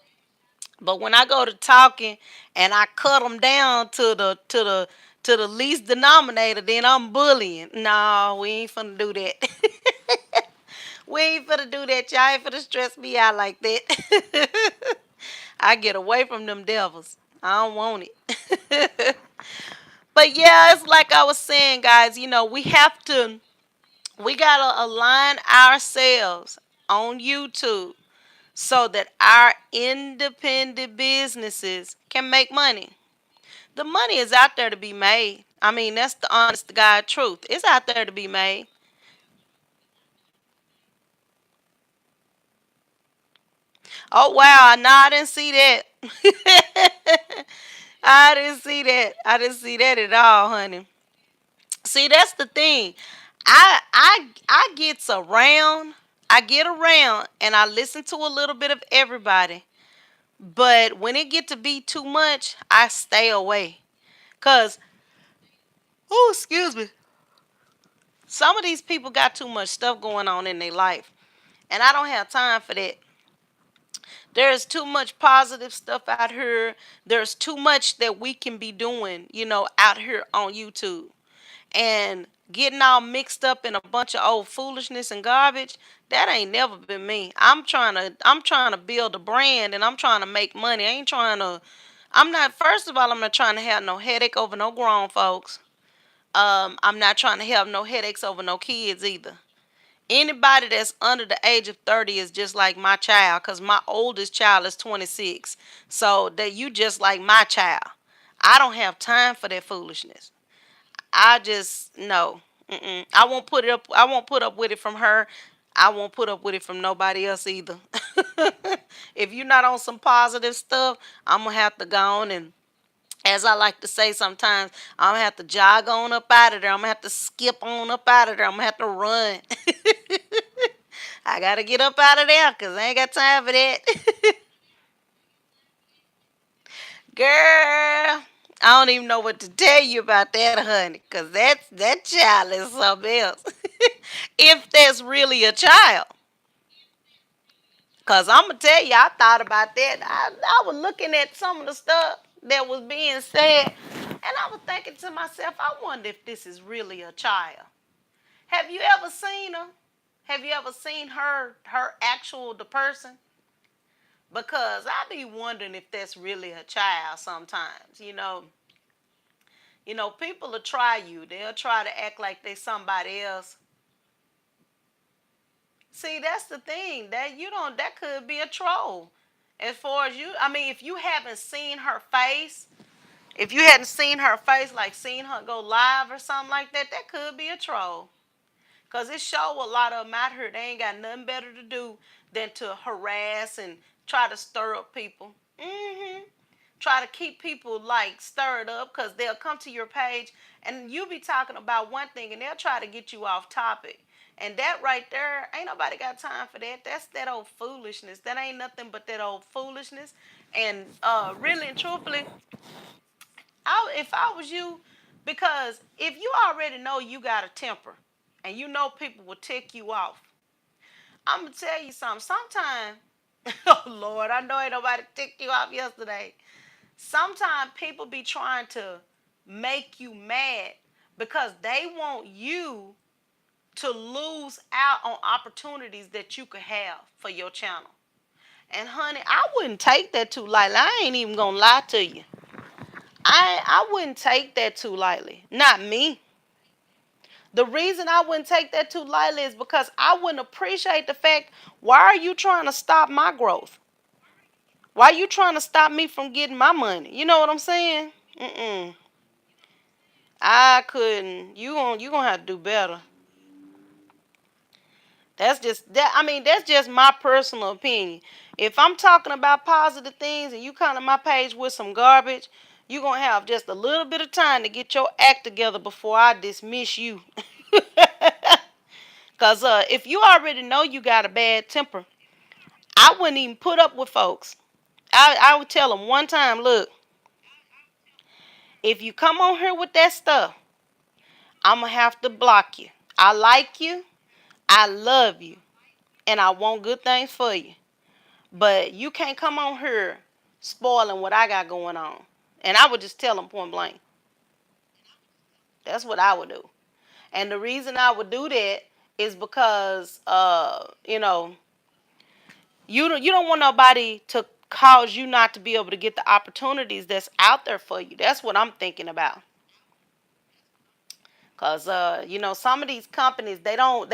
But when I go to talking and I cut them down to the least denominator, then I'm bullying. No, we ain't finna do that. We ain't finna do that. Y'all ain't finna stress me out like that. I get away from them devils. I don't want it. But yeah, it's like I was saying, guys. We gotta align ourselves on YouTube so that our independent businesses can make money. The money is out there to be made. I mean, that's the honest to God truth. It's out there to be made. Oh wow, no, I didn't see that. I didn't see that. I didn't see that at all, honey. See, that's the thing. I gets around. I get around and I listen to a little bit of everybody. But when it get to be too much, I stay away. Cause, oh, excuse me. Some of these people got too much stuff going on in their life, and I don't have time for that. There's too much positive stuff out here. There's too much that we can be doing, out here on YouTube. And getting all mixed up in a bunch of old foolishness and garbage, that ain't never been me. I'm trying to build a brand, and I'm trying to make money. I ain't trying to I'm not first of all, I'm not trying to have no headache over no grown folks. I'm not trying to have no headaches over no kids either. Anybody that's under the age of 30 is just like my child, because my oldest child is 26. So that you just like my child. I don't have time for that foolishness. I just no. Mm-mm. I won't put it up. I won't put up with it from her. I won't put up with it from nobody else either. If you're not on some positive stuff, I'm gonna have to go on, and as I like to say sometimes, I'm gonna have to jog on up out of there. I'm gonna have to skip on up out of there. I'm gonna have to run. I gotta get up out of there because I ain't got time for that. Girl, I don't even know what to tell you about that, honey, because that child is something else. If that's really a child. Because I'm going to tell you, I thought about that. I was looking at some of the stuff that was being said, and I was thinking to myself, I wonder if this is really a child. Have you ever seen her? Have you ever seen her actual, the person? Because I be wondering if that's really a child sometimes. People will try you. They'll try to act like they somebody else. See, that's the thing. That could be a troll. As far as you, I mean, if you haven't seen her face, if you hadn't seen her face, like seen her go live or something like that, that could be a troll. Cause it show a lot of them out here. They ain't got nothing better to do than to harass and try to stir up people. Try to keep people like stirred up, because they'll come to your page and you be talking about one thing and they'll try to get you off topic. And that right there, ain't nobody got time for that. That's that old foolishness. That ain't nothing but that old foolishness. And really and truthfully, if I was you, because if you already know you got a temper and you know people will tick you off, I'm gonna tell you something. Sometimes, oh Lord, I know ain't nobody ticked you off yesterday. Sometimes people be trying to make you mad because they want you to lose out on opportunities that you could have for your channel. And honey, I wouldn't take that too lightly. I ain't even gonna lie to you. I wouldn't take that too lightly. Not me. The reason I wouldn't take that too lightly is because I wouldn't appreciate the fact, why are you trying to stop my growth? Why are you trying to stop me from getting my money? You know what I'm saying? Mm-mm. I couldn't. You gonna have to do better. That's just that. I mean, that's just my personal opinion. If I'm talking about positive things and you come to my page with some garbage, you gonna have just a little bit of time to get your act together before I dismiss you. Cause if you already know you got a bad temper, I wouldn't even put up with folks. I would tell them one time, look, if you come on here with that stuff, I'm gonna have to block you. I like you, I love you, and I want good things for you. But you can't come on here spoiling what I got going on. And I would just tell them point blank. That's what I would do. And the reason I would do that is because you don't want nobody to cause you not to be able to get the opportunities that's out there for you. That's what I'm thinking about. Cause some of these companies, they don't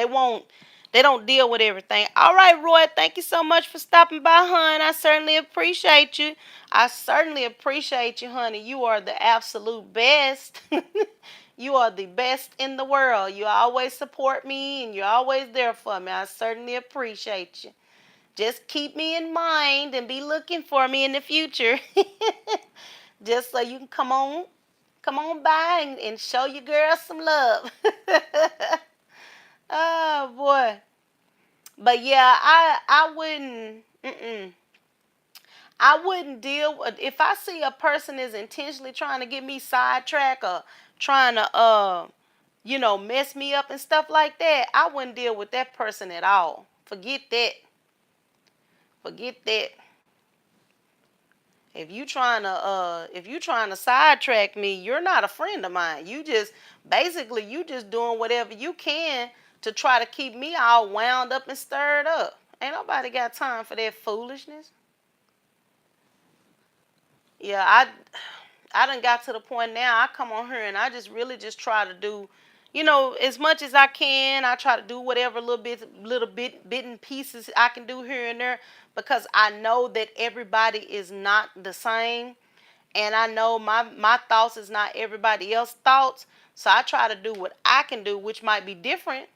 deal with everything. All right, Roy, thank you so much for stopping by, hon. I certainly appreciate you. I certainly appreciate you, honey. You are the absolute best. You are the best in the world. You always support me and you're always there for me. I certainly appreciate you. Just keep me in mind and be looking for me in the future. Just so you can come on by and show your girl some love. Oh boy. But yeah, I wouldn't. I wouldn't deal with, if I see a person is intentionally trying to get me sidetracked or trying to mess me up and stuff like that, I wouldn't deal with that person at all. Forget that. Forget that. If you trying to sidetrack me, you're not a friend of mine. You just doing whatever you can to try to keep me all wound up and stirred up. Ain't nobody got time for that foolishness. Yeah, I done got to the point now. I come on here and I just really just try to do, as much as I can. I try to do whatever bit and pieces I can do here and there, because I know that everybody is not the same, and I know my thoughts is not everybody else's thoughts. So I try to do what I can do, which might be different.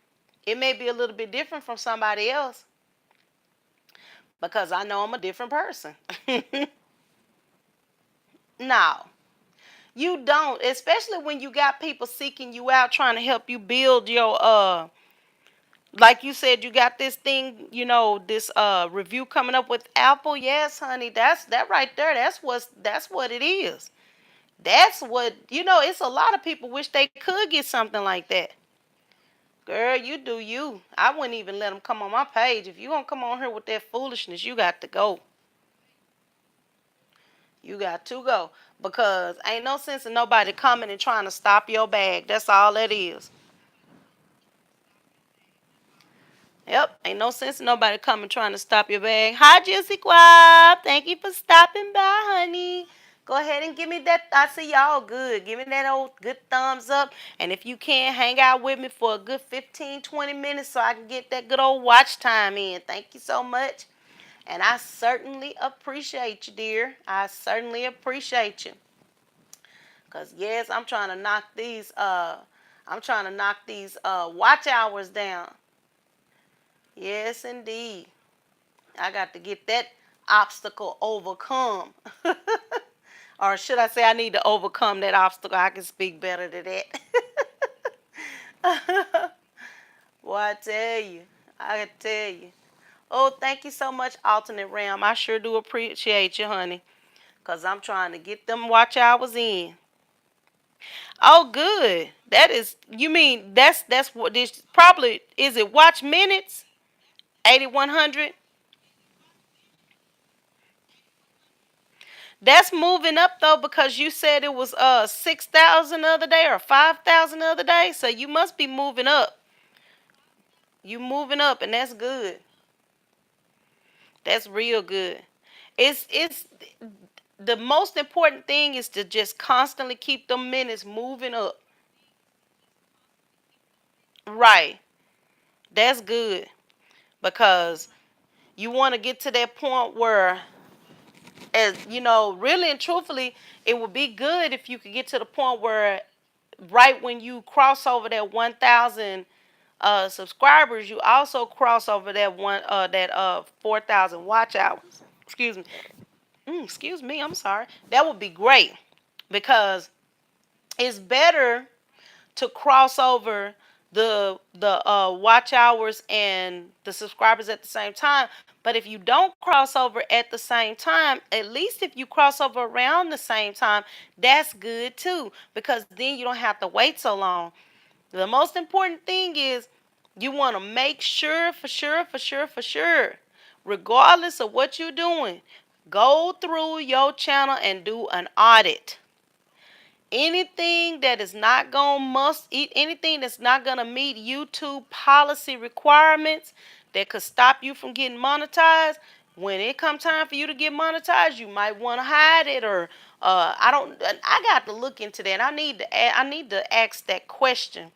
It may be a little bit different from somebody else, because I know I'm a different person. No. You don't, especially when you got people seeking you out trying to help you build your like you said, you got this thing, this review coming up with Apple. Yes, honey, that's that right there. That's what it is. That's what, it's a lot of people wish they could get something like that. Girl, you do you. I wouldn't even let them come on my page. If you gonna come on here with that foolishness, you got to go. You got to go. Because ain't no sense in nobody coming and trying to stop your bag. That's all that is. Yep, ain't no sense in nobody coming trying to stop your bag. Hi, Juicy Quab. Thank you for stopping by, honey. Go ahead and give me that. I see y'all good. Give me that old good thumbs up. And if you can, hang out with me for a good 15, 20 minutes so I can get that good old watch time in. Thank you so much. And I certainly appreciate you, dear. I certainly appreciate you. Cause yes, I'm trying to knock these watch hours down. Yes, indeed. I got to get that obstacle overcome. Or should I say I need to overcome that obstacle? I can speak better than that. Boy, I tell you. I tell you. Oh, thank you so much, Alternate Ram. I sure do appreciate you, honey. Because I'm trying to get them watch hours in. Oh, good. You mean that's what this probably is, it watch minutes? 8,100? That's moving up though, because you said it was 6,000 the other day or 5,000 the other day. So you must be moving up. You moving up, and that's good. That's real good. It's the most important thing is to just constantly keep the minutes moving up. Right. That's good, because you want to get to that point where, as really and truthfully, it would be good if you could get to the point where right when you cross over that 1,000 subscribers, you also cross over that 4,000 watch hours. Excuse me. Excuse me. I'm sorry. That would be great, because it's better to cross over the watch hours and the subscribers at the same time. But if you don't cross over at the same time, at least if you cross over around the same time, that's good too, because then you don't have to wait so long. The most important thing is you want to make sure, for sure, regardless of what you're doing, go through your channel and do an audit. Anything that is not going must eat anything that's not going to meet YouTube policy requirements that could stop you from getting monetized, when it comes time for you to get monetized, you might want to hide it, or I got to look into that. I need to ask that question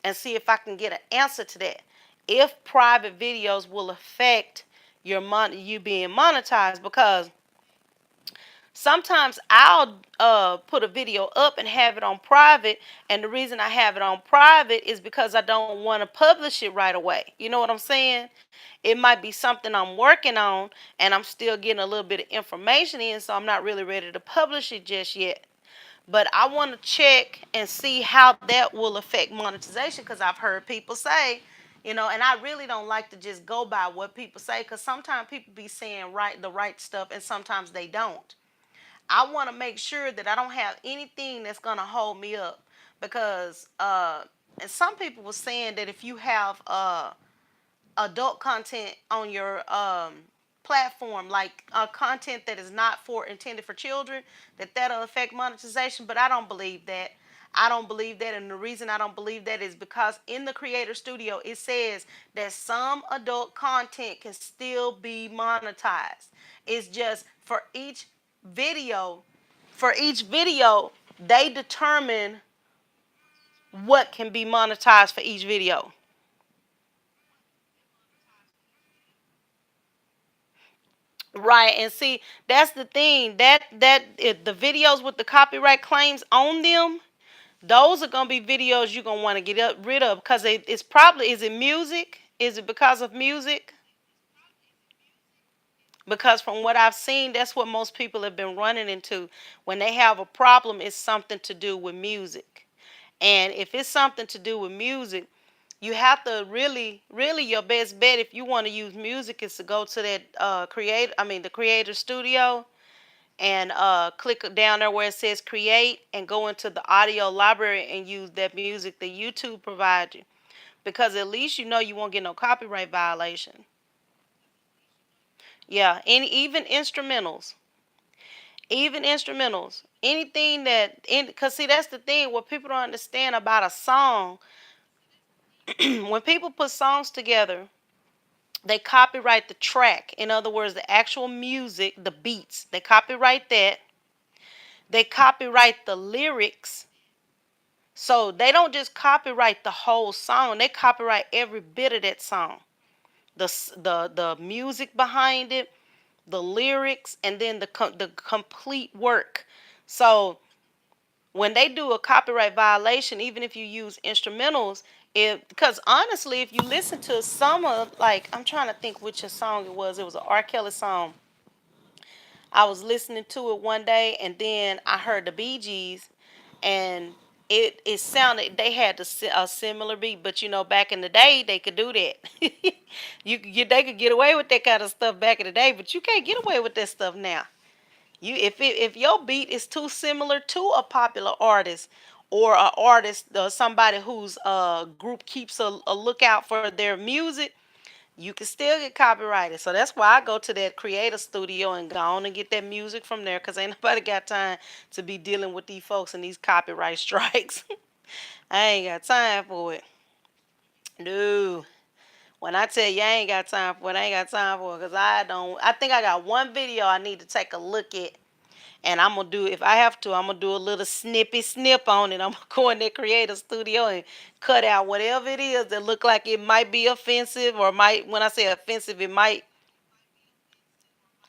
and see if I can get an answer to that. If private videos will affect you being monetized, because sometimes I'll put a video up and have it on private, and the reason I have it on private is because I don't want to publish it right away. You know what I'm saying? It might be something I'm working on, and I'm still getting a little bit of information in, so I'm not really ready to publish it just yet. But I want to check and see how that will affect monetization, because I've heard people say, and I really don't like to just go by what people say, because sometimes people be saying the right stuff and sometimes they don't. I want to make sure that I don't have anything that's going to hold me up, because and some people were saying that if you have adult content on your platform, like content that is not for intended for children, that'll affect monetization. But I don't believe that. I don't believe that, and the reason I don't believe that is because in the Creator Studio it says that some adult content can still be monetized. It's just video, for each video, they determine what can be monetized for each video. Right, and see, that's the thing, the videos with the copyright claims on them, those are gonna be videos you're gonna want to rid of because it's probably, is it music? Is it because of music? Because from what I've seen, that's what most people have been running into when they have a problem. It's something to do with music, and if it's something to do with music, you have to really your best bet if you want to use music is to go to that the Creator Studio and click down there where it says create and go into the audio library and use that music that YouTube provides you, because at least you know you won't get no copyright violation. Yeah, and even instrumentals, anything because see, that's the thing, what people don't understand about a song. When people put songs together, they copyright the track. In other words, the actual music, the beats, they copyright that. They copyright the lyrics. So they don't just copyright the whole song; they copyright every bit of that song, the music behind it, the lyrics, and then the complete work. So when they do a copyright violation, even if you use instrumentals, because honestly, if you listen to some of, like, I'm trying to think which song it was an R. Kelly song. I was listening to it one day, and then I heard the Bee Gees, and it sounded, they had a similar beat, but back in the day they could do that. They could get away with that kind of stuff back in the day, but you can't get away with that stuff now. If your beat is too similar to a popular artist, or an artist, somebody whose group keeps a lookout for their music, you can still get copyrighted. So that's why I go to that Creator Studio and go on and get that music from there, because ain't nobody got time to be dealing with these folks and these copyright strikes. I ain't got time for it. No. When I tell you I ain't got time for it, I ain't got time for it, because I think I got one video I need to take a look at. And I'm gonna do, if I have to, I'm gonna do a little snip on it. I'm gonna go in that Creator Studio and cut out whatever it is that look like it might be offensive, or might, when I say offensive, it might.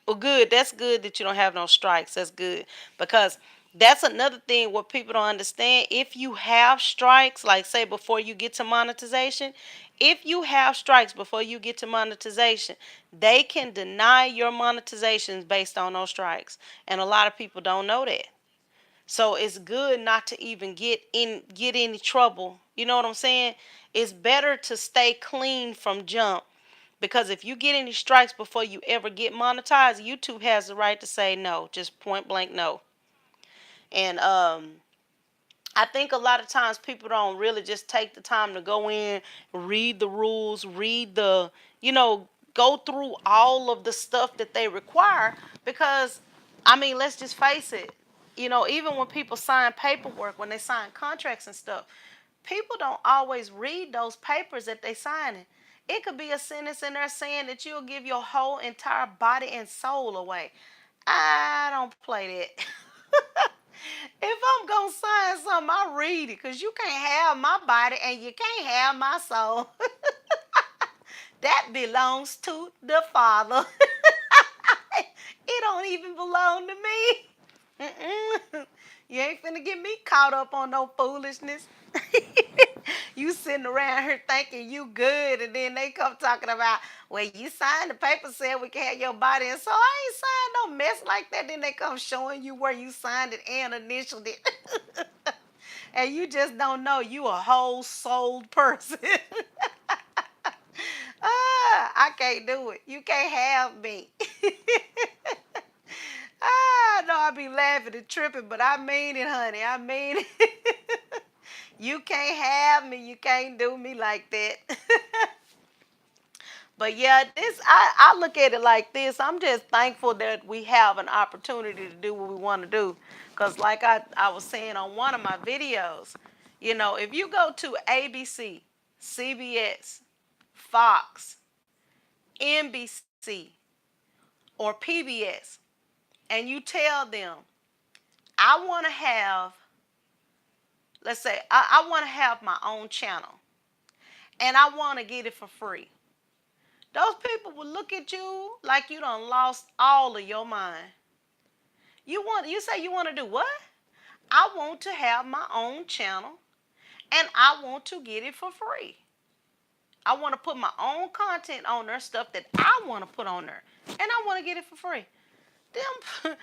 Well, good. That's good that you don't have no strikes. That's good, because that's another thing what people don't understand. If you have strikes, like say before you get to monetization, if you have strikes before you get to monetization, they can deny your monetizations based on those strikes, and a lot of people don't know that. So it's good not to even get any trouble. You know what I'm saying? It's better to stay clean from jump, because if you get any strikes before you ever get monetized, YouTube has the right to say no, just point blank no. And I think a lot of times people don't really just take the time to go in, read the rules, go through all of the stuff that they require. Because, I mean, let's just face it, even when people sign paperwork, when they sign contracts and stuff, people don't always read those papers that they signing. It could be a sentence in there saying that you'll give your whole entire body and soul away. I don't play that. If I'm gonna sign something, I read it, because you can't have my body and you can't have my soul. That belongs to the Father. It don't even belong to me. Mm-mm. You ain't finna get me caught up on no foolishness. You sitting around here thinking you good, and then they come talking about, well, you signed the paper said we can have your body, and so I ain't signed no mess like that. Then they come showing you where you signed it and initialed it. And you just don't know you a whole souled person. I can't do it. You can't have me. No, I be laughing and tripping, but I mean it, honey. I mean it. You can't have me. You can't do me like that. But yeah, I look at it like this. I'm just thankful that we have an opportunity to do what we want to do. Cause like I was saying on one of my videos, if you go to ABC, CBS, Fox, NBC, or PBS, and you tell them, I want to have, let's say, I want to have my own channel, and I want to get it for free. Those people will look at you like you done lost all of your mind. You say you want to do what? I want to have my own channel and I want to get it for free. I want to put my own content on there, stuff that I want to put on there, and I want to get it for free. Them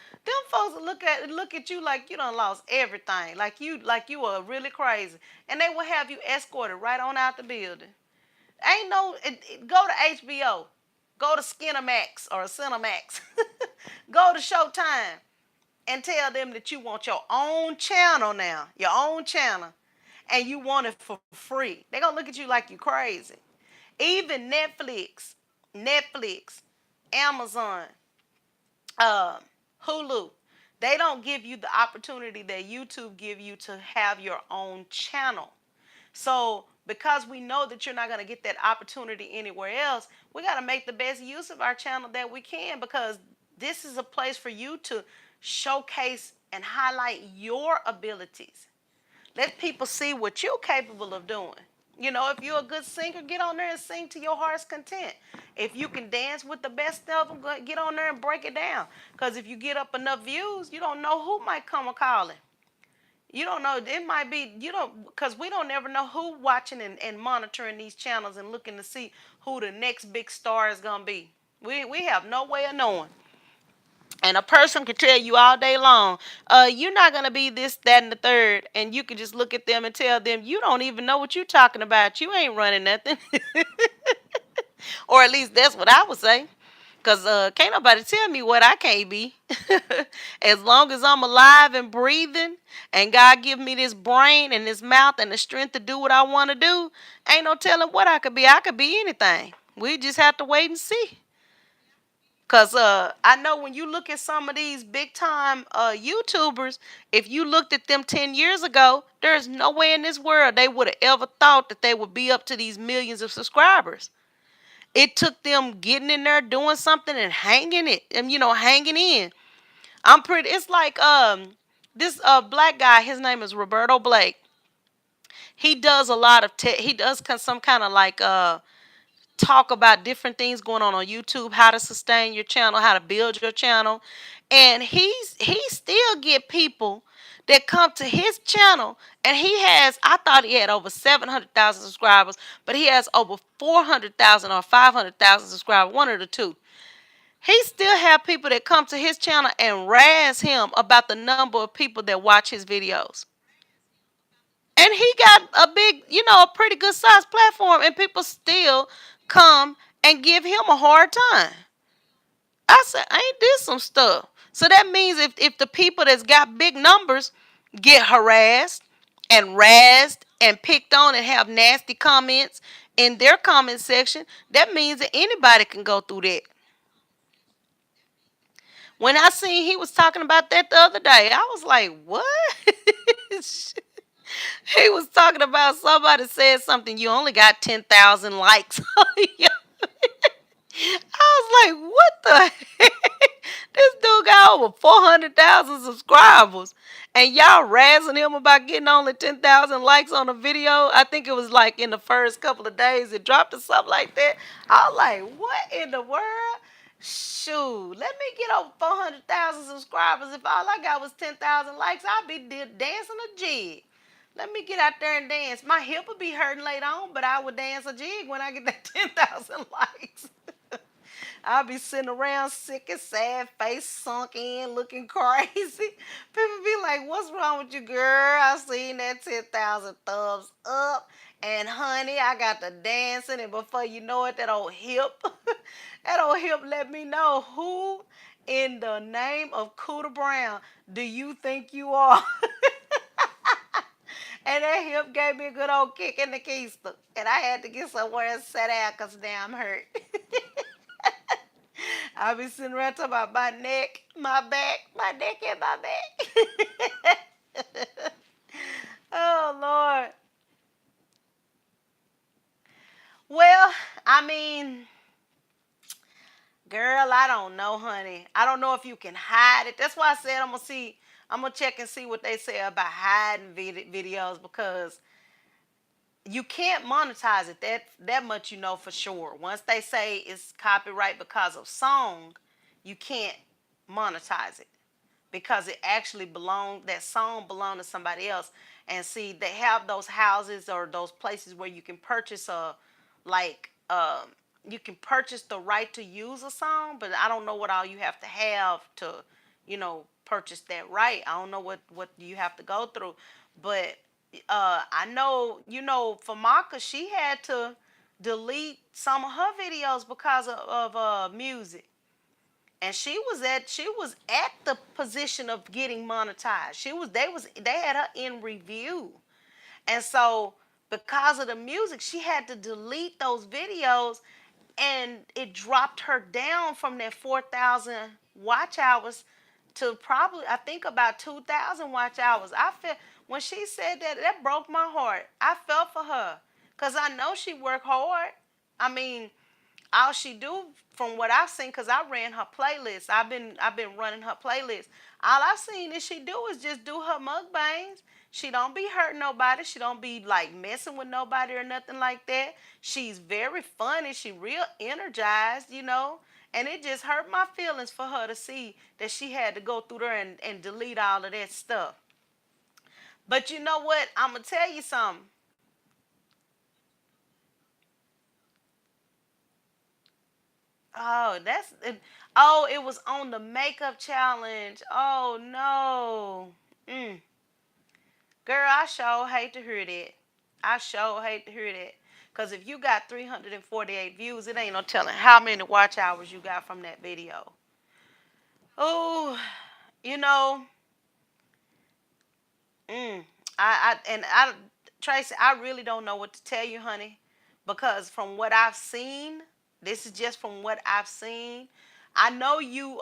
folks will look at you like you done lost everything, like you are really crazy, and they will have you escorted right on out the building. Ain't no go to HBO, go to Skinamax or Cinemax, go to Showtime, and tell them that you want your own channel now, your own channel, and you want it for free. They're gonna look at you like you crazy. Even Netflix, Amazon, um, Hulu, they don't give you the opportunity that YouTube give you to have your own channel. So because we know that you're not going to get that opportunity anywhere else, we got to make the best use of our channel that we can, because this is a place for you to showcase and highlight your abilities. Let people see what you're capable of doing. If you're a good singer, get on there and sing to your heart's content. If you can dance with the best of them, get on there and break it down. Because if you get up enough views, you don't know who might come a calling. You don't know. It might be, because we don't ever know who watching and monitoring these channels and looking to see who the next big star is going to be. We have no way of knowing. And a person could tell you all day long, you're not going to be this, that, and the third. And you can just look at them and tell them, you don't even know what you're talking about. You ain't running nothing. Or at least that's what I would say. Because can't nobody tell me what I can't be. As long as I'm alive and breathing and God give me this brain and this mouth and the strength to do what I want to do, ain't no telling what I could be. I could be anything. We just have to wait and see. Because I know when you look at some of these big time YouTubers, if you looked at them 10 years ago, there's no way in this world they would have ever thought that they would be up to these millions of subscribers. It took them getting in there, doing something, and hanging it, and hanging in. It's like this black guy. His name is Roberto Blake. He does a lot of he does some kind of like talk about different things going on YouTube, how to sustain your channel, how to build your channel, and he still get people that come to his channel, and he has, I thought he had over 700,000 subscribers, but he has over 400,000 or 500,000 subscribers, one of the two. He still have people that come to his channel and razz him about the number of people that watch his videos. And he got a big, a pretty good sized platform, and people still come and give him a hard time. I said, ain't this some stuff? So that means if the people that's got big numbers get harassed and razzed and picked on and have nasty comments in their comment section, that means that anybody can go through that. When I seen he was talking about that the other day, I was like, what? He was talking about somebody said something, you only got 10,000 likes. I was like, what the heck? This dude got over 400,000 subscribers. And y'all razzing him about getting only 10,000 likes on a video. I think it was like in the first couple of days it dropped or something like that. I was like, what in the world? Shoot, let me get over 400,000 subscribers. If all I got was 10,000 likes, I'd be dancing a jig. Let me get out there and dance. My hip would be hurting later on, but I would dance a jig when I get that 10,000 likes. I'll be sitting around sick and sad, face sunk in, looking crazy. People be like, what's wrong with you, girl? I seen that 10,000 thumbs up. And honey, I got the dancing. And before you know it, that old hip, that old hip let me know, who in the name of Cooter Brown do you think you are? And that hip gave me a good old kick in the keister. And I had to get somewhere and sit down because now I'm hurt. I be sitting around talking about my neck, my back, my neck and my back. Oh, Lord. Well, I mean, girl, I don't know, honey. I don't know if you can hide it. That's why I said I'm gonna check and see what they say about hiding videos because you can't monetize it. That much you know for sure. Once they say it's copyright because of song, you can't monetize it because it actually belonged that song belonged to somebody else. And see, they have those houses or those places where you can purchase a like you can purchase the right to use a song, but I don't know what all you have to purchase that right. I don't know what you have to go through, but I know, for Maka, she had to delete some of her videos because of music. And she was at the position of getting monetized. They had her in review. And so because of the music, she had to delete those videos, and it dropped her down from that 4,000 watch hours to probably, I think, about 2,000 watch hours. I felt when she said that broke my heart. I felt for her because I know she worked hard. I mean, all she do from what I've seen, because I ran her playlist. I've been running her playlist. All I've seen is she do is just do her mukbangs. She don't be hurting nobody. She don't be like messing with nobody or nothing like that. She's very funny. She real energized. And it just hurt my feelings for her to see that she had to go through there and delete all of that stuff. But you know what? I'm gonna tell you something. Oh, oh, it was on the makeup challenge. Oh no. Mm. Girl, I sure hate to hear that. I sure hate to hear that. Cause if you got 348 views, it ain't no telling how many watch hours you got from that video. Oh, you know, Mm. I Tracy, I really don't know what to tell you, honey, because from what I've seen, this is just from what I've seen. I know you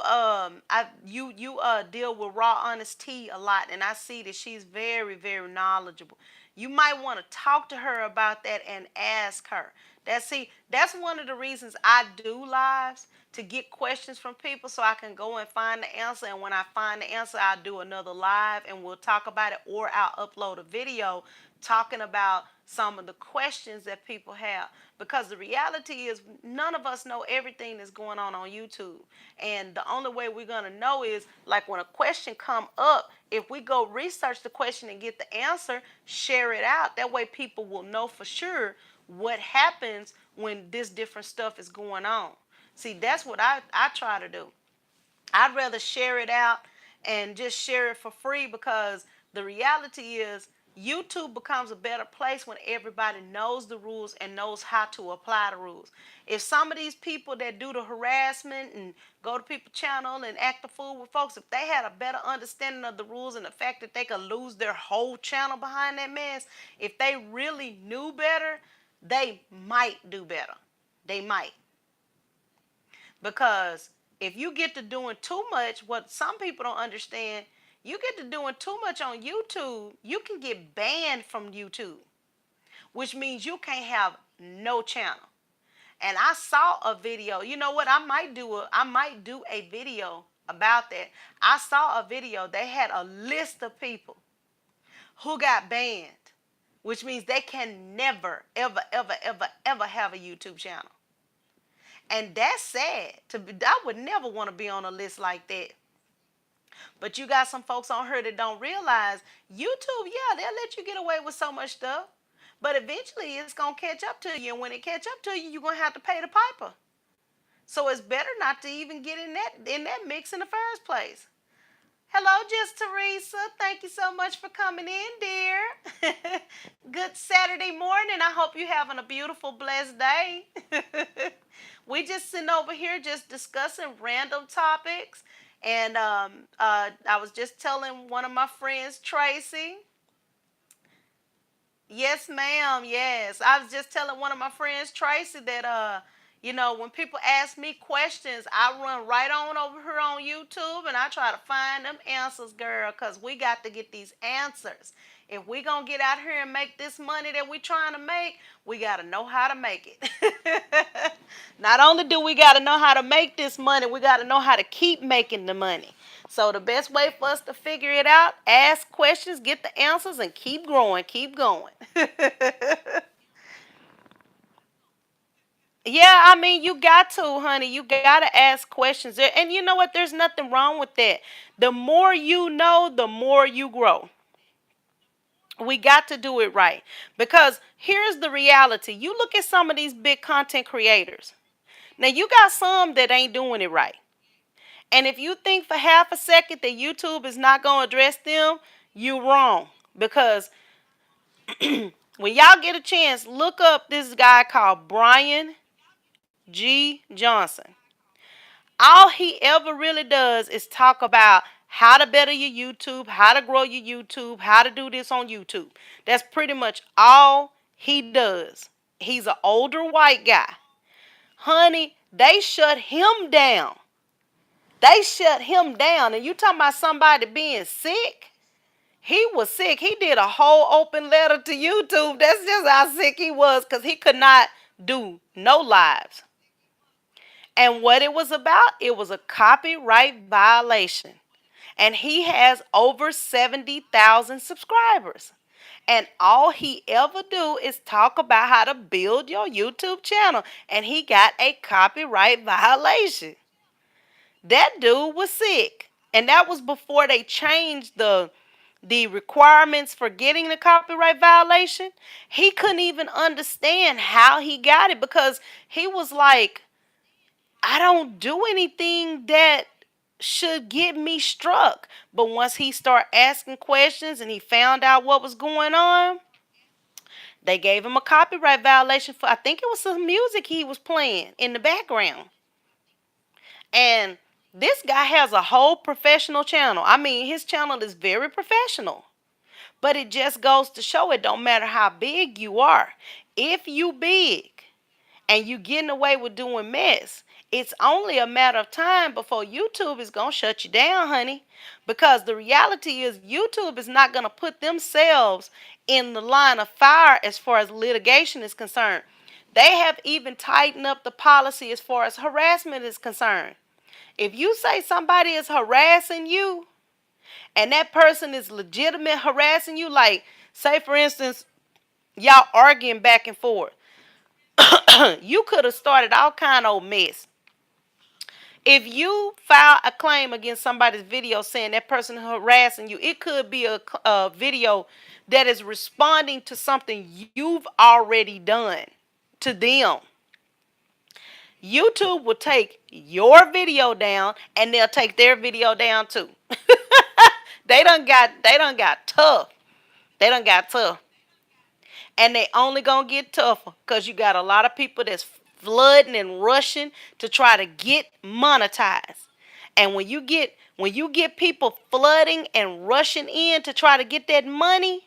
deal with raw honest tea a lot, and I see that she's very very knowledgeable. You might want to talk to her about that and ask her. That's one of the reasons I do lives, to get questions from people so I can go and find the answer. And when I find the answer, I'll do another live and we'll talk about it, or I'll upload a video talking about some of the questions that people have. Because the reality is, none of us know everything that's going on YouTube. And the only way we're going to know is like when a question come up, if we go research the question and get the answer, share it out. That way people will know for sure what happens when this different stuff is going on. See, that's what I try to do. I'd rather share it out and just share it for free, because the reality is YouTube becomes a better place when everybody knows the rules and knows how to apply the rules. If some of these people that do the harassment and go to people's channel and act the fool with folks, if they had a better understanding of the rules and the fact that they could lose their whole channel behind that mess, if they really knew better, they might do better. They might. Because if you get to doing too much, what some people don't understand, you get to doing too much on YouTube, you can get banned from YouTube, which means you can't have no channel. And I saw a video. You know what? I might do a video about that. I saw a video. They had a list of people who got banned, which means they can never, ever, ever, ever, ever have a YouTube channel. And that's sad. I would never want to be on a list like that. But you got some folks on here that don't realize YouTube, yeah, they'll let you get away with so much stuff. But eventually it's gonna catch up to you. And when it catch up to you, you're gonna have to pay the piper. So it's better not to even get in that mix in the first place. Hello, just Teresa. Thank you so much for coming in, dear. Good Saturday morning. I hope you're having a beautiful, blessed day. We just sitting over here just discussing random topics. And I was just telling one of my friends, Tracy, Yes, ma'am. Yes. I was just telling one of my friends, Tracy, that when people ask me questions, I run right on over here on YouTube and I try to find them answers, girl, because we got to get these answers. If we gonna get out here and make this money that we trying to make, we gotta know how to make it. Not only do we gotta know how to make this money, we gotta know how to keep making the money. So the best way for us to figure it out, ask questions, get the answers, and keep growing, keep going. Yeah, I mean, you got to, honey. You got to ask questions. And you know what? There's nothing wrong with that. The more you know, the more you grow. We got to do it right. Because here's the reality. You look at some of these big content creators. Now, you got some that ain't doing it right. And if you think for half a second that YouTube is not going to address them, you're wrong. Because when y'all get a chance, look up this guy called Brian G. Johnson. All he ever really does is talk about how to better your YouTube, how to grow your YouTube, how to do this on YouTube. That's pretty much all he does. He's an older white guy. Honey, they shut him down. They shut him down. And you talking about somebody being sick? He was sick. He did a whole open letter to YouTube. That's just how sick he was because he could not do no lives. And what it was about, it was a copyright violation. And he has over 70,000 subscribers. And all he ever do is talk about how to build your YouTube channel. And he got a copyright violation. That dude was sick. And that was before they changed the requirements for getting the copyright violation. He couldn't even understand how he got it because he was like, I don't do anything that should get me struck. But once he started asking questions and he found out what was going on, they gave him a copyright violation for, I think it was some music he was playing in the background. And this guy has a whole professional channel. I mean, his channel is very professional. But it just goes to show it don't matter how big you are. If you big and you getting away with doing mess, it's only a matter of time before YouTube is going to shut you down, honey. Because the reality is YouTube is not going to put themselves in the line of fire as far as litigation is concerned. They have even tightened up the policy as far as harassment is concerned. If you say somebody is harassing you and that person is legitimate harassing you, like say for instance, y'all arguing back and forth, you could have started all kind of mess. If you file a claim against somebody's video saying that person harassing you, it could be a video that is responding to something you've already done to them. YouTube will take your video down and they'll take their video down too. They done got tough. They done got tough. And they only gonna get tougher because you got a lot of people that's flooding and rushing to try to get monetized. And when you get people flooding and rushing in to try to get that money,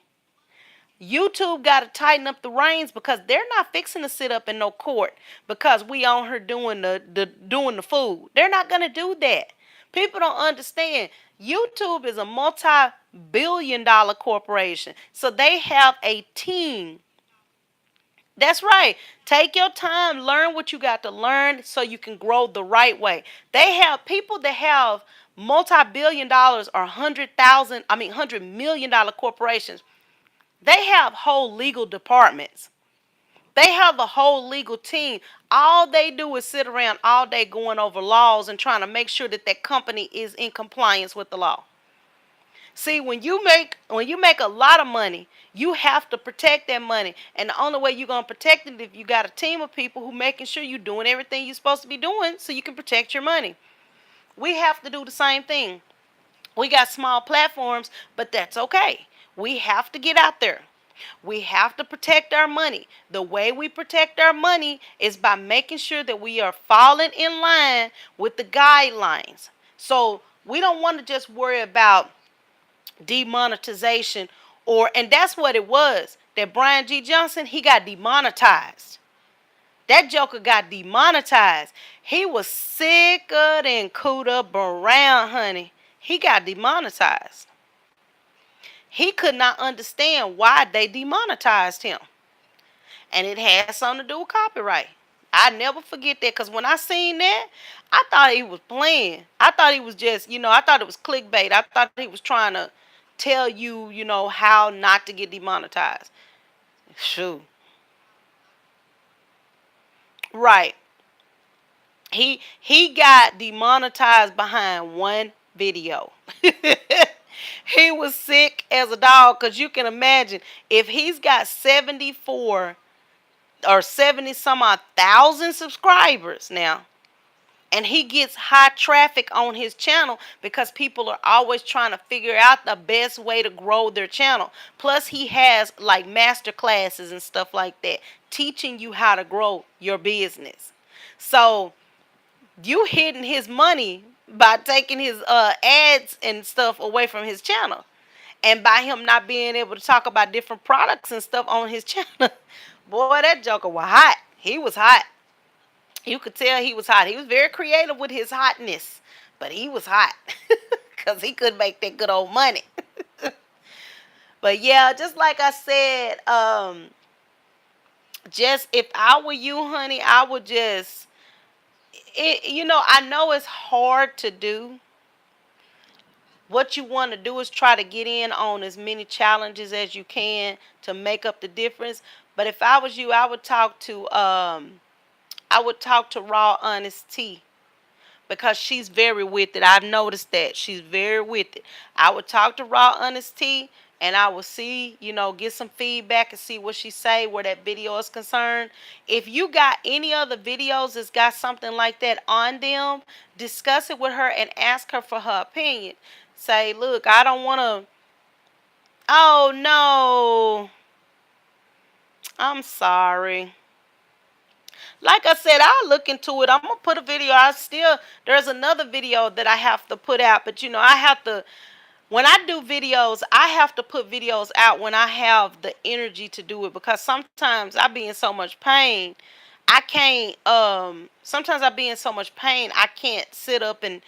YouTube got to tighten up the reins because they're not fixing to sit up in no court because we on her doing the food. They're not gonna do that. People don't understand. YouTube is a multi-billion-dollar corporation, so they have a team. That's right. Take your time, learn what you got to learn so you can grow the right way. They have people that have multi-billion dollars or 100 million-dollar corporations. They have whole legal departments. They have a whole legal team. All they do is sit around all day going over laws and trying to make sure that that company is in compliance with the law. See, when you make a lot of money, you have to protect that money. And the only way you're gonna protect it is if you got a team of people who making sure you're doing everything you're supposed to be doing so you can protect your money. We have to do the same thing. We got small platforms, but that's okay. We have to get out there. We have to protect our money. The way we protect our money is by making sure that we are falling in line with the guidelines. So we don't want to just worry about demonetization and that's what it was. that Brian G. Johnson, he got demonetized. That joker got demonetized. He was sicker than Cuda Brown, honey. He got demonetized. He could not understand why they demonetized him. And it had something to do with copyright. I never forget that because when I seen that, I thought he was playing. I thought he was just, I thought it was clickbait. I thought he was trying to tell you, how not to get demonetized. Shoot. Right. He got demonetized behind one video. He was sick as a dog because you can imagine if he's got 74 or 70 some odd thousand subscribers now, and he gets high traffic on his channel because people are always trying to figure out the best way to grow their channel. Plus he has like master classes and stuff like that teaching you how to grow your business. So you hitting his money by taking his ads and stuff away from his channel, and by him not being able to talk about different products and stuff on his channel. Boy, that joker was hot. He was hot. You could tell he was hot. He was very creative with his hotness, but he was hot because he could make that good old money. But yeah, just like I said, just if I were you, honey, I would just, I know it's hard to do. What you want to do is try to get in on as many challenges as you can to make up the difference. But if I was you, I would talk to Raw Honest Tea because she's very with it. I've noticed that she's very with it. I would talk to Raw Honest Tea, and I will see, get some feedback and see what she say where that video is concerned. If you got any other videos that's got something like that on them, discuss it with her and ask her for her opinion. Say, look, I don't want to. Oh no, I'm sorry. Like I said, I'll look into it. I'm gonna put a video. There's another video that I have to put out, but I have to. When I do videos, I have to put videos out when I have the energy to do it because sometimes I be in so much pain. I can't sometimes I be in so much pain I can't sit up and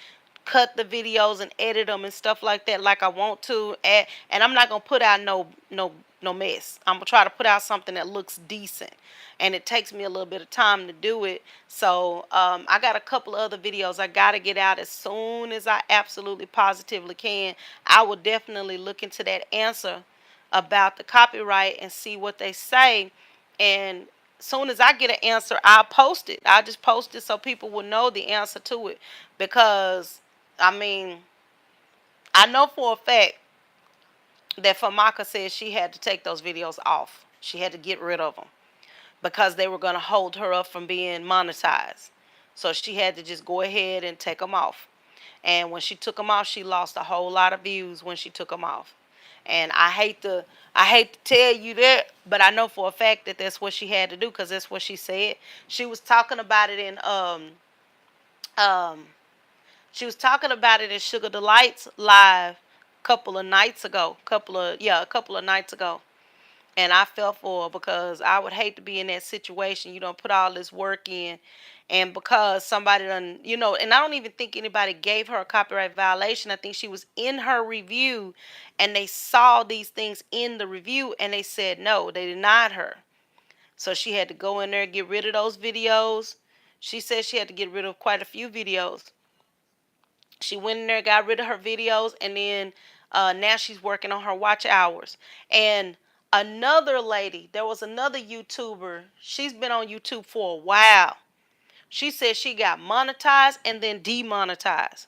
cut the videos and edit them and stuff like that like I want to, and I'm not gonna put out no mess. I'm gonna try to put out something that looks decent, and it takes me a little bit of time to do it. So I got a couple of other videos I gotta get out as soon as I absolutely positively can. I will definitely look into that answer about the copyright and see what they say, and soon as I get an answer, I'll post it. I'll just post it so people will know the answer to it. Because, I mean, I know for a fact that Famaka said she had to take those videos off. She had to get rid of them because they were going to hold her up from being monetized. So she had to just go ahead and take them off. And when she took them off, she lost a whole lot of views when she took them off. And I hate to tell you that, but I know for a fact that that's what she had to do because that's what she said. She was talking about it in um she was talking about it in Sugar Delights live a couple of nights ago. And I fell for her because I would hate to be in that situation. You don't put all this work in, and because somebody done, and I don't even think anybody gave her a copyright violation. I think she was in her review, and they saw these things in the review, and they said no, they denied her. So she had to go in there and get rid of those videos. She said she had to get rid of quite a few videos. She went in there, got rid of her videos, and then now she's working on her watch hours. And another lady, there was another YouTuber. She's been on YouTube for a while. She said she got monetized and then demonetized.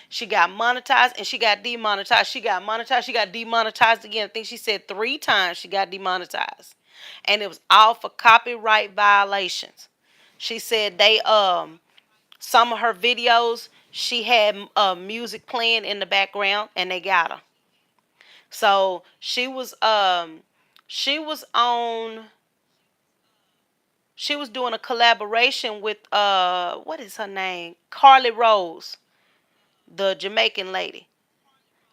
She got monetized and she got demonetized. She got monetized. She got demonetized again. I think she said 3 times she got demonetized. And it was all for copyright violations. She said some of her videos she had music playing in the background and they got her. So she was on she was doing a collaboration with what is her name? Carly Rose, the Jamaican lady.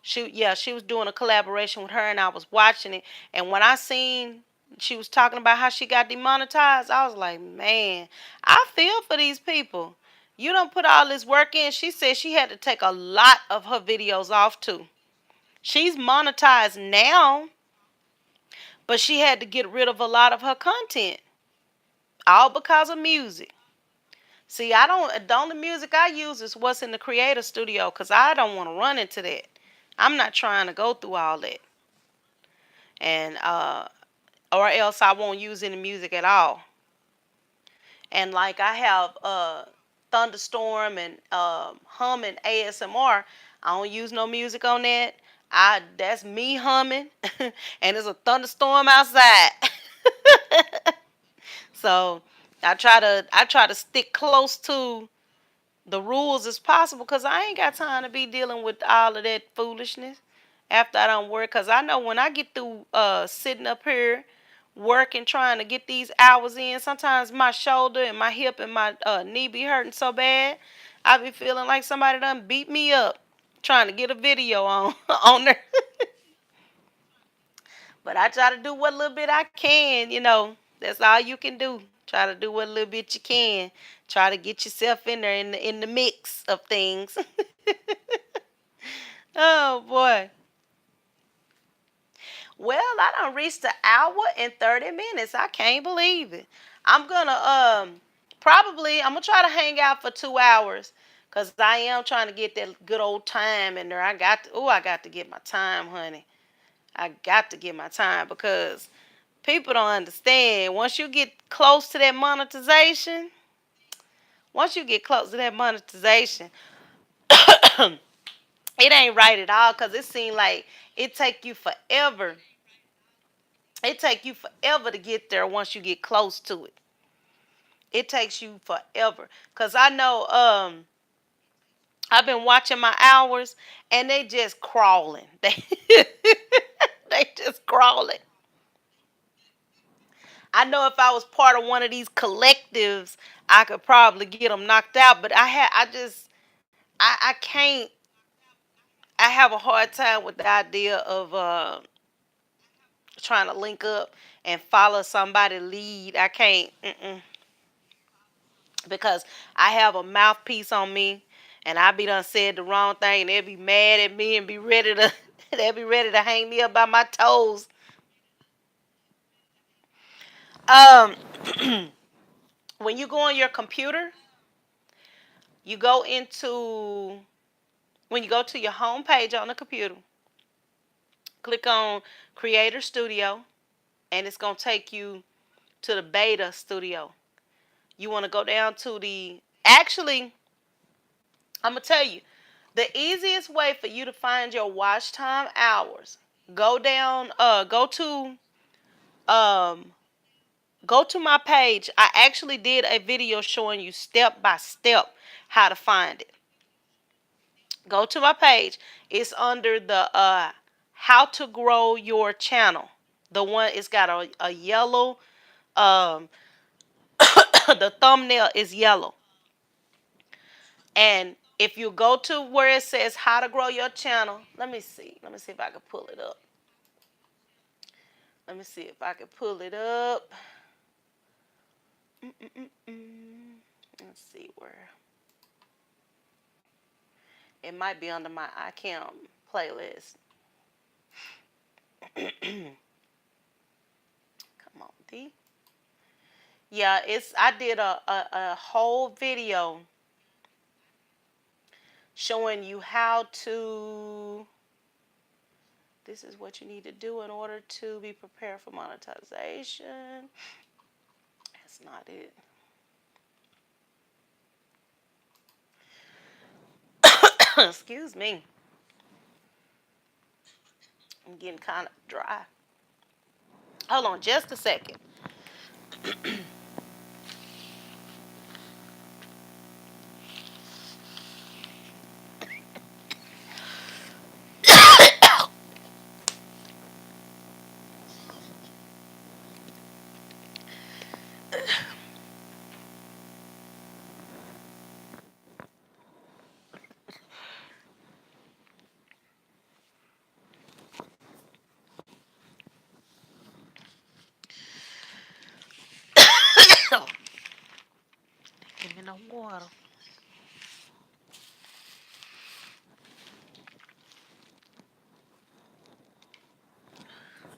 She was doing a collaboration with her and I was watching it, and when I seen She was talking about how she got demonetized. I was like, man, I feel for these people. You don't put all this work in. She said she had to take a lot of her videos off too. She's monetized now, but she had to get rid of a lot of her content, all because of music. See, I don't. The only music I use is what's in the creator studio because I don't want to run into that. I'm not trying to go through all that, and or else I won't use any music at all. And like I have thunderstorm and hum and ASMR. I don't use no music on that. I That's me humming, and there's a thunderstorm outside. So I try to stick close to the rules as possible because I ain't got time to be dealing with all of that foolishness after I don't work. Because I know when I get through sitting up here working, trying to get these hours in, sometimes my shoulder and my hip and my knee be hurting so bad. I be feeling like somebody done beat me up trying to get a video on on there. But I try to do what little bit I can. That's all you can do. Try to do what little bit you can. Try to get yourself in there in the mix of things. Oh boy. Well, I done reached the hour and 30 minutes. I can't believe it. I'm gonna probably I'm gonna try to hang out for 2 hours. Cause I am trying to get that good old time in there. I got to get my time, honey. I got to get my time because people don't understand. Once you get close to that monetization, it ain't right at all because it seems like it take you forever. It take you forever to get there once you get close to it. It takes you forever. Cause I know I've been watching my hours and they just crawling. They just crawling. I know if I was part of one of these collectives, I could probably get them knocked out. But I can't. I have a hard time with the idea of trying to link up and follow somebody lead. I can't because I have a mouthpiece on me, and I be done said the wrong thing, and they'll be mad at me and be ready to they'll be ready to hang me up by my toes. Um, when you go on your computer, you go into when you go to your home page on the computer, click on Creator Studio, and it's gonna take you to the Beta Studio. You want to go down to the actually. I'm gonna tell you the easiest way for you to find your watch time hours. Go down. Um, go to my page. I actually did a video showing you step by step how to find it. Go to my page. It's under the how to grow your channel. The one it's got a yellow um the thumbnail is yellow. And if you go to where it says how to grow your channel, let me see. Let me see if I can pull it up. Let me see if I can pull it up. Mm-mm-mm-mm. Let's see where. It might be under my iCam playlist. Come on, D. Yeah, I did a whole video showing you how to. This is what you need to do in order to be prepared for monetization. That's not it. Excuse me. I'm getting kind of dry. Hold on just a second.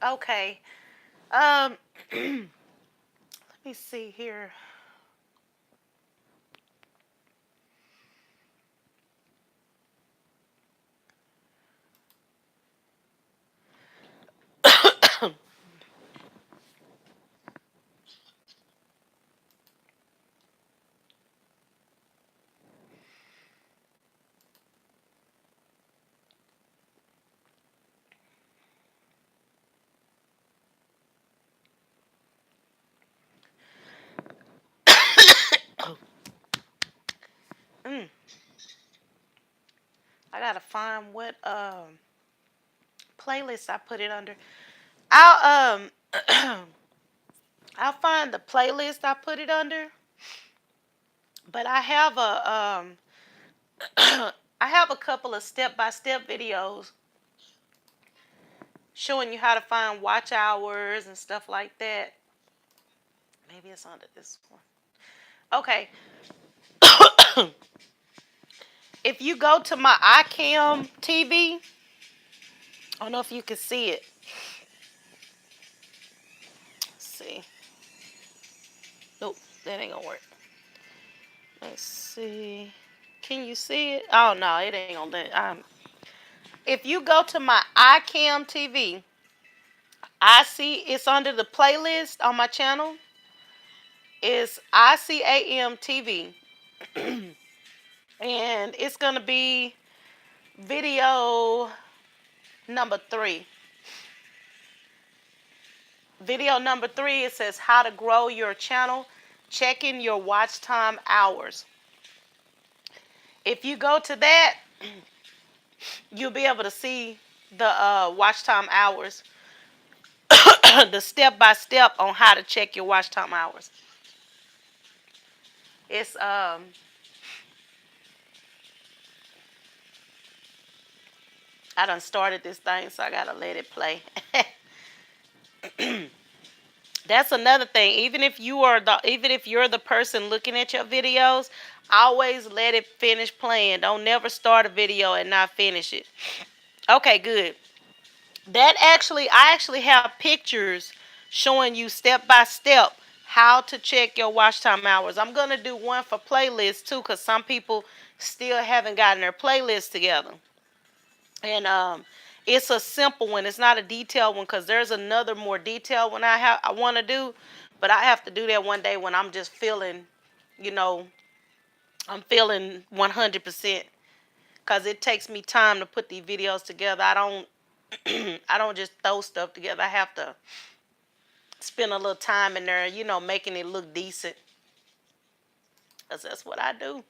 Okay. Um, let me see here. Mm, I gotta find what playlist I put it under. I'll I'll find the playlist I put it under. But I have I have a couple of step by step videos showing you how to find watch hours and stuff like that. Maybe it's under this one. Okay. If you go to my iCam TV, I don't know if you can see it. Let's see. Nope, that ain't gonna work. Let's see. Can you see it? Oh no, it ain't gonna let. If you go to my iCam TV, I see it's under the playlist on my channel. It's ICAM TV, and it's gonna be video number 3. Video number 3. It says how to grow your channel, checking your watch time hours. If you go to that, you'll be able to see the watch time hours, the step by step on how to check your watch time hours. It's I done started this thing, so I gotta let it play. That's another thing. Even if you're the person looking at your videos, always let it finish playing. Don't never start a video and not finish it. Okay, good. I actually have pictures showing you step by step how to check your watch time hours. I'm gonna do one for playlists too, cause some people still haven't gotten their playlists together. And it's a simple one. It's not a detailed one, cause there's another more detailed one I want to do, but I have to do that one day when I'm just feeling, you know, I'm feeling 100%. Cause it takes me time to put these videos together. I don't I don't just throw stuff together. I have to spend a little time in there, making it look decent. Cause that's what I do.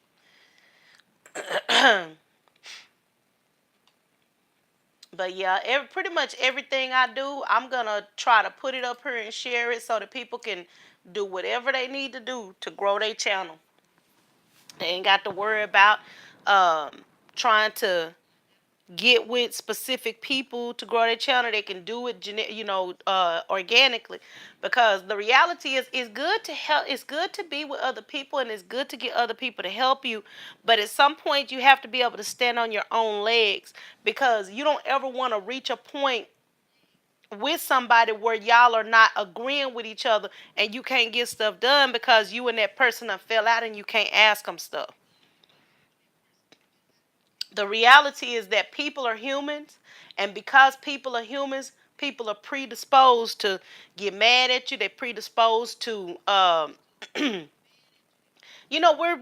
But yeah, pretty much everything I do, I'm gonna try to put it up here and share it so that people can do whatever they need to do to grow their channel. They ain't got to worry about trying to get with specific people to grow their channel. They can do it organically, because the reality is it's good to help. It's good to be with other people, and it's good to get other people to help you, but at some point you have to be able to stand on your own legs, because you don't ever want to reach a point with somebody where y'all are not agreeing with each other and you can't get stuff done because you and that person have fell out and you can't ask them stuff. The reality is that people are humans, and because people are humans, people are predisposed to get mad at you. They're predisposed to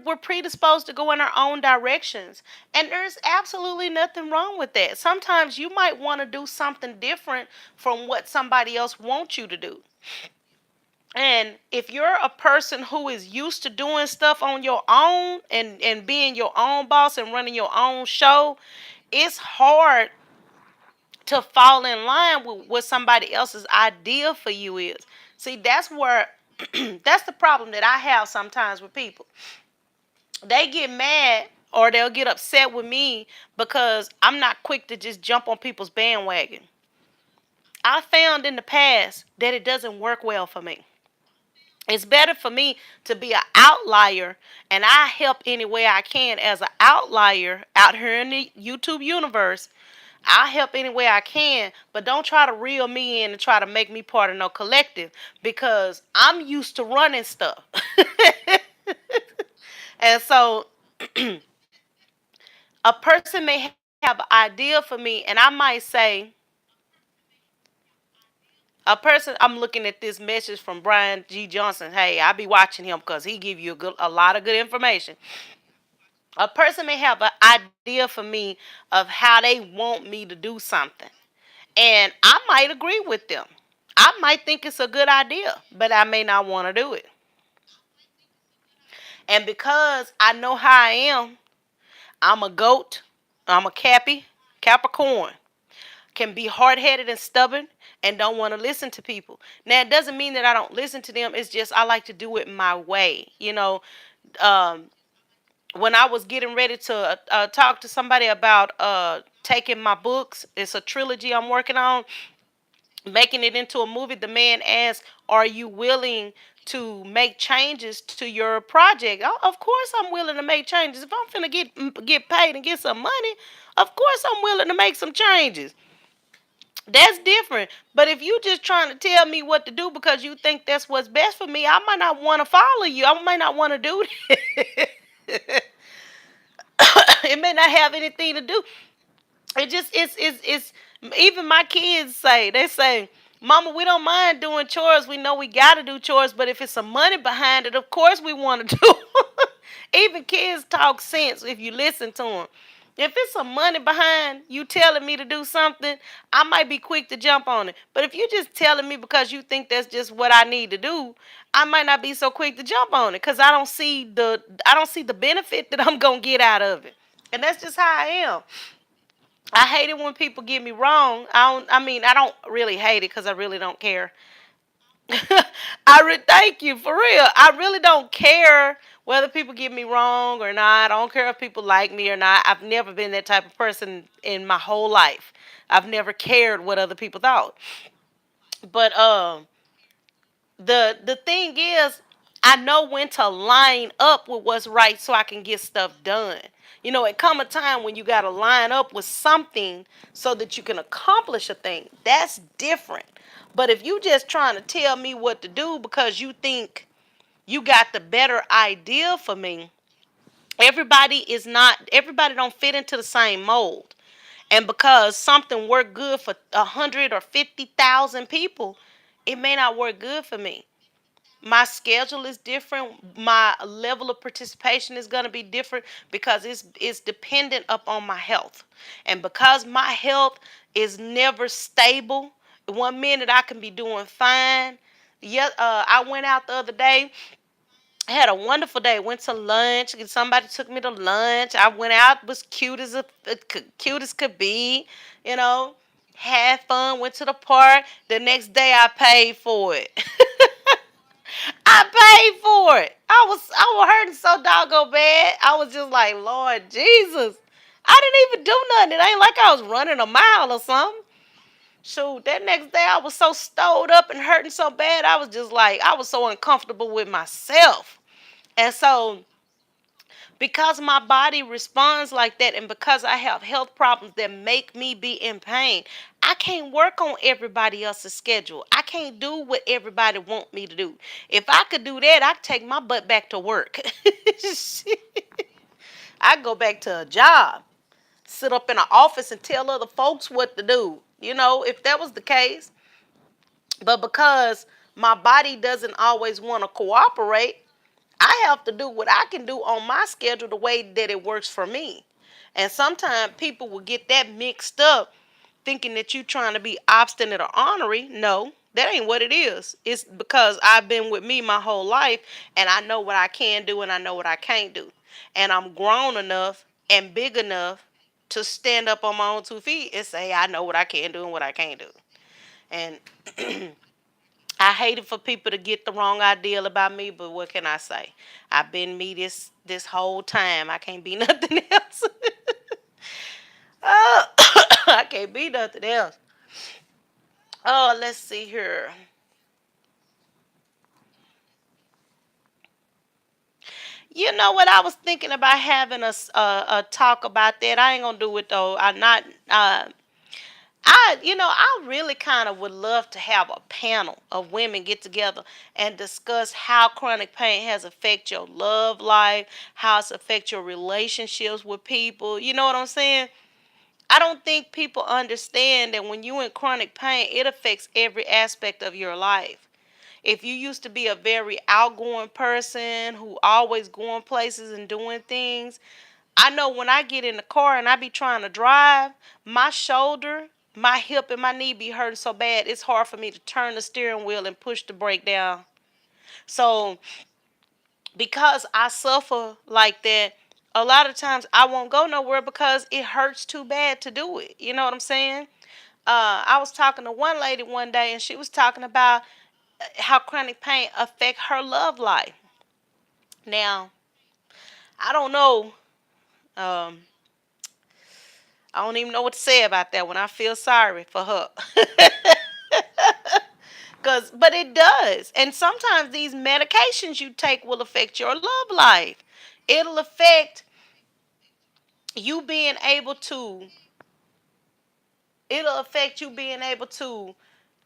we're predisposed to go in our own directions, and there's absolutely nothing wrong with that. Sometimes you might want to do something different from what somebody else wants you to do. And if you're a person who is used to doing stuff on your own, and being your own boss and running your own show, it's hard to fall in line with what somebody else's idea for you is. See, that's where that's the problem that I have sometimes with people. They get mad or they'll get upset with me because I'm not quick to just jump on people's bandwagon. I found in the past that it doesn't work well for me. It's better for me to be an outlier, and I help any way I can as an outlier out here in the YouTube universe. I'll help any way I can, but don't try to reel me in and try to make me part of no collective because I'm used to running stuff. And so a person may have an idea for me, and I might say, a person, I'm looking at this message from Brian G. Johnson. Hey, I be watching him because he give you a lot of good information. A person may have an idea for me of how they want me to do something. And I might agree with them. I might think it's a good idea, but I may not want to do it. And because I know how I am, I'm a goat, I'm a Capricorn, can be hard headed and stubborn and don't want to listen to people. Now, it doesn't mean that I don't listen to them. It's just I like to do it my way. Um, when I was getting ready to talk to somebody about taking my books, it's a trilogy I'm working on, making it into a movie. The man asked, "Are you willing to make changes to your project?" Of course, I'm willing to make changes. If I'm finna get paid and get some money, of course I'm willing to make some changes. That's different. But if you just trying to tell me what to do because you think that's what's best for me, I might not want to follow you. I might not want to do that. It may not have anything to do. It just it's even my kids say, "Mama, we don't mind doing chores. We know we got to do chores, but if it's some money behind it, of course we want to do." Even kids talk sense if you listen to them. If it's some money behind you telling me to do something, I might be quick to jump on it. But if you just telling me because you think that's just what I need to do, I might not be so quick to jump on it because I don't see the benefit that I'm gonna get out of it. And that's just how I am. I hate it when people get me wrong. I don't really hate it because I really don't care. Thank you for real. I really don't care whether people get me wrong or not. I don't care if people like me or not. I've never been that type of person in my whole life. I've never cared what other people thought. But the thing is, I know when to line up with what's right so I can get stuff done. It come a time when you got to line up with something so that you can accomplish a thing. That's different. But if you just trying to tell me what to do because you think you got the better idea for me, everybody don't fit into the same mold. And because something worked good for 100 or 50,000 people, it may not work good for me. My schedule is different. My level of participation is going to be different because it's dependent upon my health. And because my health is never stable, one minute I can be doing fine. Yeah, I went out the other day. I had a wonderful day. Went to lunch. Somebody took me to lunch. I went out. Was cute as could be. You know, had fun. Went to the park. The next day I paid for it. I paid for it. I was hurting so doggone bad. I was just like, Lord Jesus. I didn't even do nothing. It ain't like I was running a mile or something. Shoot, that next day I was so stowed up and hurting so bad. I was just like, I was so uncomfortable with myself. And so because my body responds like that and because I have health problems that make me be in pain, I can't work on everybody else's schedule. I can't do what everybody want me to do. If I could do that, I'd take my butt back to work. I'd go back to a job, sit up in an office and tell other folks what to do. If that was the case. But because my body doesn't always want to cooperate, I have to do what I can do on my schedule the way that it works for me. And sometimes people will get that mixed up thinking that you trying to be obstinate or ornery. No, that ain't what it is. It's because I've been with me my whole life and I know what I can do and I know what I can't do. And I'm grown enough and big enough to stand up on my own 2 feet and say I know what I can do and what I can't do. And I hated for people to get the wrong idea about me, but what can I say? I've been me this whole time. I can't be nothing else. Oh, I can't be nothing else. Oh, let's see here. You know what? I was thinking about having a talk about that. I ain't gonna do it though. I not. I really kind of would love to have a panel of women get together and discuss how chronic pain has affected your love life, how it's affected your relationships with people. You know what I'm saying? I don't think people understand that when you're in chronic pain, it affects every aspect of your life. If you used to be a very outgoing person who always going places and doing things, I know when I get in the car and I be trying to drive, my shoulder, my hip, and my knee be hurting so bad it's hard for me to turn the steering wheel and push the brake down. So because I suffer like that, a lot of times I won't go nowhere because it hurts too bad to do it. You know what I'm saying? I was talking to one lady one day and she was talking about how chronic pain affect her love life. Now, I don't know. Um, I don't even know what to say about that when I feel sorry for her. But it does. And sometimes these medications you take will affect your love life. It'll affect you being able to it'll affect you being able to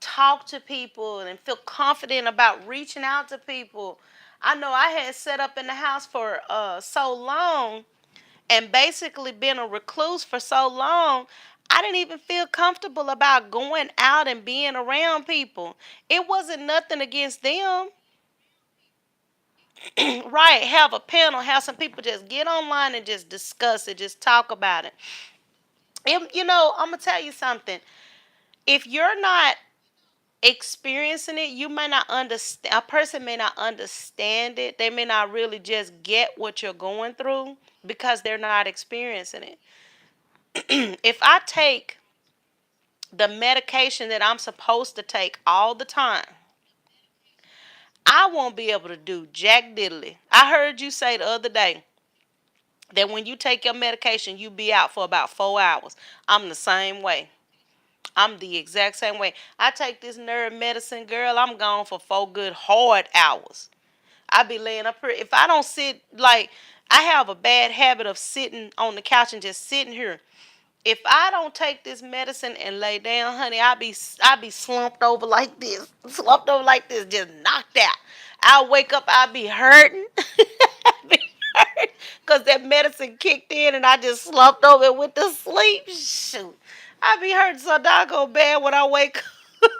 talk to people and feel confident about reaching out to people. I know I had set up in the house for so long and basically been a recluse for so long, I didn't even feel comfortable about going out and being around people. It wasn't nothing against them. Right, have a panel, have some people just get online and just discuss it, just talk about it. I'm going to tell you something. If you're not experiencing it, you may not understand. A person may not understand it. They may not really just get what you're going through because they're not experiencing it. If I take the medication that I'm supposed to take all the time, I won't be able to do jack diddly. I heard you say the other day that when you take your medication, you be out for about 4 hours. I'm the same way. I'm the exact same way. I take this nerve medicine, girl. I'm gone for 4 good hard hours. I be laying up here. If I don't sit, like, I have a bad habit of sitting on the couch and just sitting here. If I don't take this medicine and lay down, honey, I be slumped over like this, just knocked out. I'll wake up, I'll be hurting, I be hurting, cause that medicine kicked in and I just slumped over and went to sleep. Shoot, I be hurting so doggone bad when I wake up.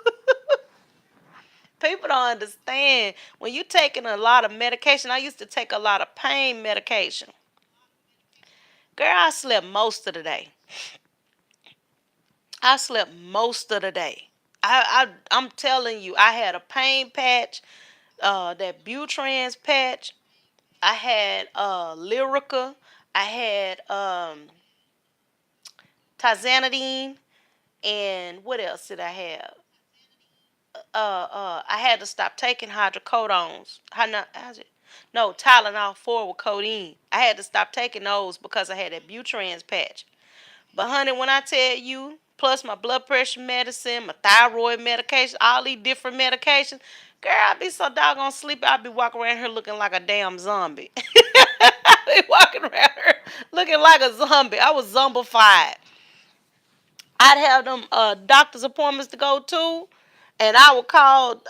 People don't understand when you taking a lot of medication. I used to take a lot of pain medication. Girl, I slept most of the day. I slept most of the day. I'm telling you, I had a pain patch, that Butrans patch. I had Lyrica. I had Tizanidine, and what else did I have? I had to stop taking hydrocodones. How's it? No, Tylenol 4 with codeine. I had to stop taking those because I had that Butrans patch. But honey, when I tell you, plus my blood pressure medicine, my thyroid medication, all these different medications, girl, I be so doggone sleepy. I be walking around here looking like a damn zombie. I be walking around here looking like a zombie. I was zombified. I'd have them doctor's appointments to go to, and I would call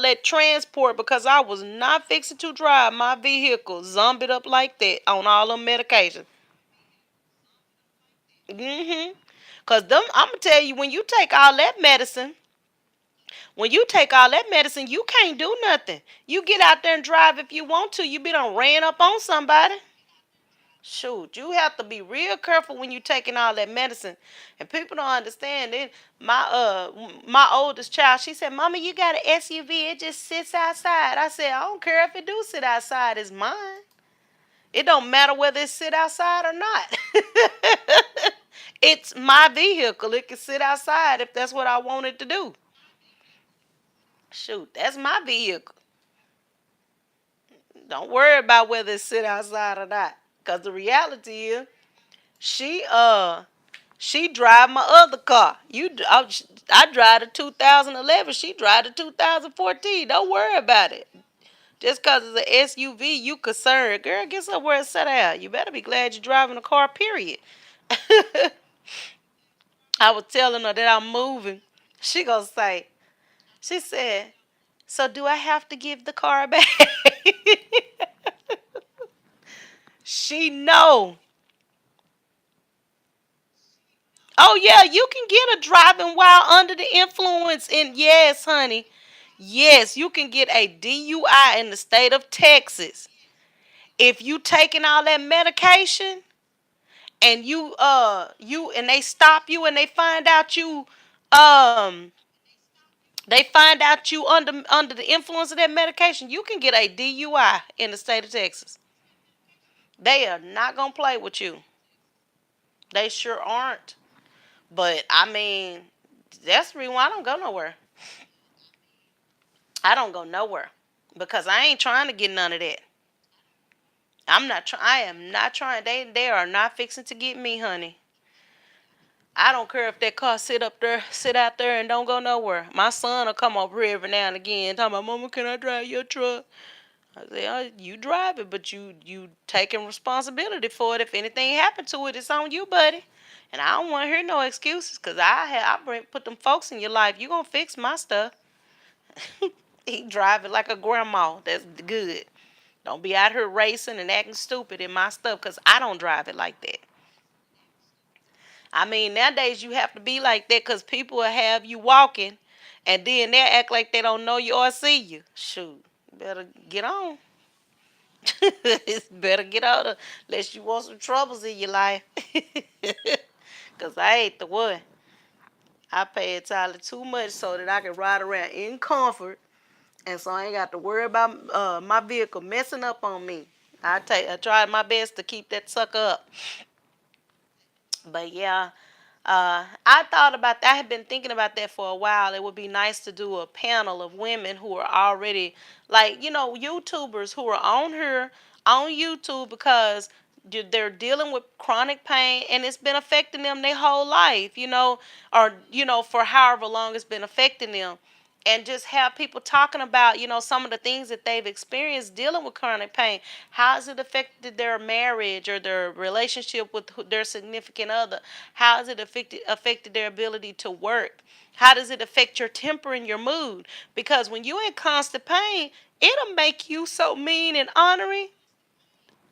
that transport because I was not fixing to drive my vehicle zombied up like that on all them medications. Mhm. Cause them, I'm gonna tell you, when you take all that medicine, you can't do nothing. You get out there and drive if you want to. You be done ran up on somebody. Shoot, you have to be real careful when you taking all that medicine. And people don't understand it. My oldest child, she said, "Mama, you got an SUV. It just sits outside." I said, "I don't care if it do sit outside. It's mine. It don't matter whether it sit outside or not. It's my vehicle. It can sit outside if that's what I want it to do. Shoot, that's my vehicle. Don't worry about whether it sit outside or not. Cause the reality is, she she drive my other car. I drive the 2011. She drive the 2014. Don't worry about it. Just cause it's an SUV, you concerned, girl. Get somewhere and sit down. You better be glad you're driving a car. Period. I was telling her that I'm moving. She gonna say, she said, so do I have to give the car back? She know. Oh yeah, you can get a driving while under the influence. And yes, honey, yes, you can get a DUI in the state of Texas if you taking all that medication and you and they stop you and um they find out you under the influence of that medication, you can get a DUI in the state of Texas. They are not gonna play with you. They sure aren't. But I mean, that's the reason why I don't go nowhere. I don't go nowhere because I ain't trying to get none of that. I'm not trying. I am not trying. They are not fixing to get me, honey. I don't care if that car sit out there and don't go nowhere. My son will come over here every now and again, talking about, Mama, can I drive your truck? I say, you drive it, but you taking responsibility for it. If anything happened to it, it's on you, buddy. And I don't want to hear no excuses, cause put them folks in your life. You gonna fix my stuff. He drive it like a grandma. That's good. Don't be out here racing and acting stupid in my stuff, cause I don't drive it like that. I mean, nowadays you have to be like that, cause people will have you walking, and then they act like they don't know you or see you. Shoot, better get on. It's better get out of unless you want some troubles in your life. Cause I ain't the one. I pay entirely too much so that I can ride around in comfort, and so I ain't got to worry about my vehicle messing up on me. I tried my best to keep that sucker up, but yeah, I thought about that. I had been thinking about that for a while. It would be nice to do a panel of women who are already, like, YouTubers who are on here on YouTube because they're dealing with chronic pain and it's been affecting them their whole life, or, for however long it's been affecting them. And just have people talking about, some of the things that they've experienced dealing with chronic pain. How has it affected their marriage or their relationship with their significant other? How has it affected their ability to work? How does it affect your temper and your mood? Because when you're in constant pain, it'll make you so mean and ornery.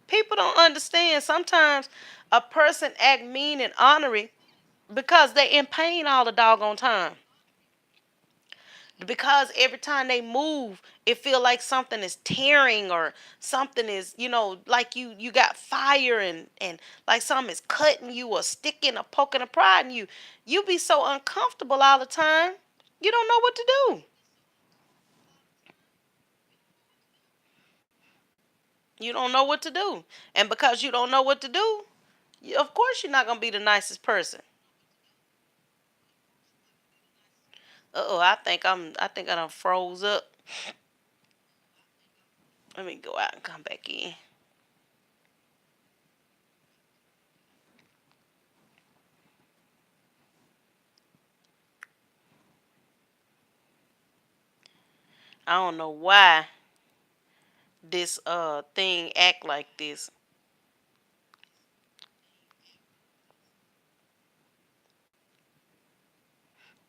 People don't understand. Sometimes a person act mean and ornery because they in pain all the doggone time. Because every time they move, it feel like something is tearing or something is, like you got fire and like something is cutting you or sticking or poking or prodding you. You be so uncomfortable all the time, you don't know what to do. You don't know what to do. And because you don't know what to do, of course you're not gonna be the nicest person. Uh-oh, I think I done froze up. Let me go out and come back in. I don't know why this thing act like this.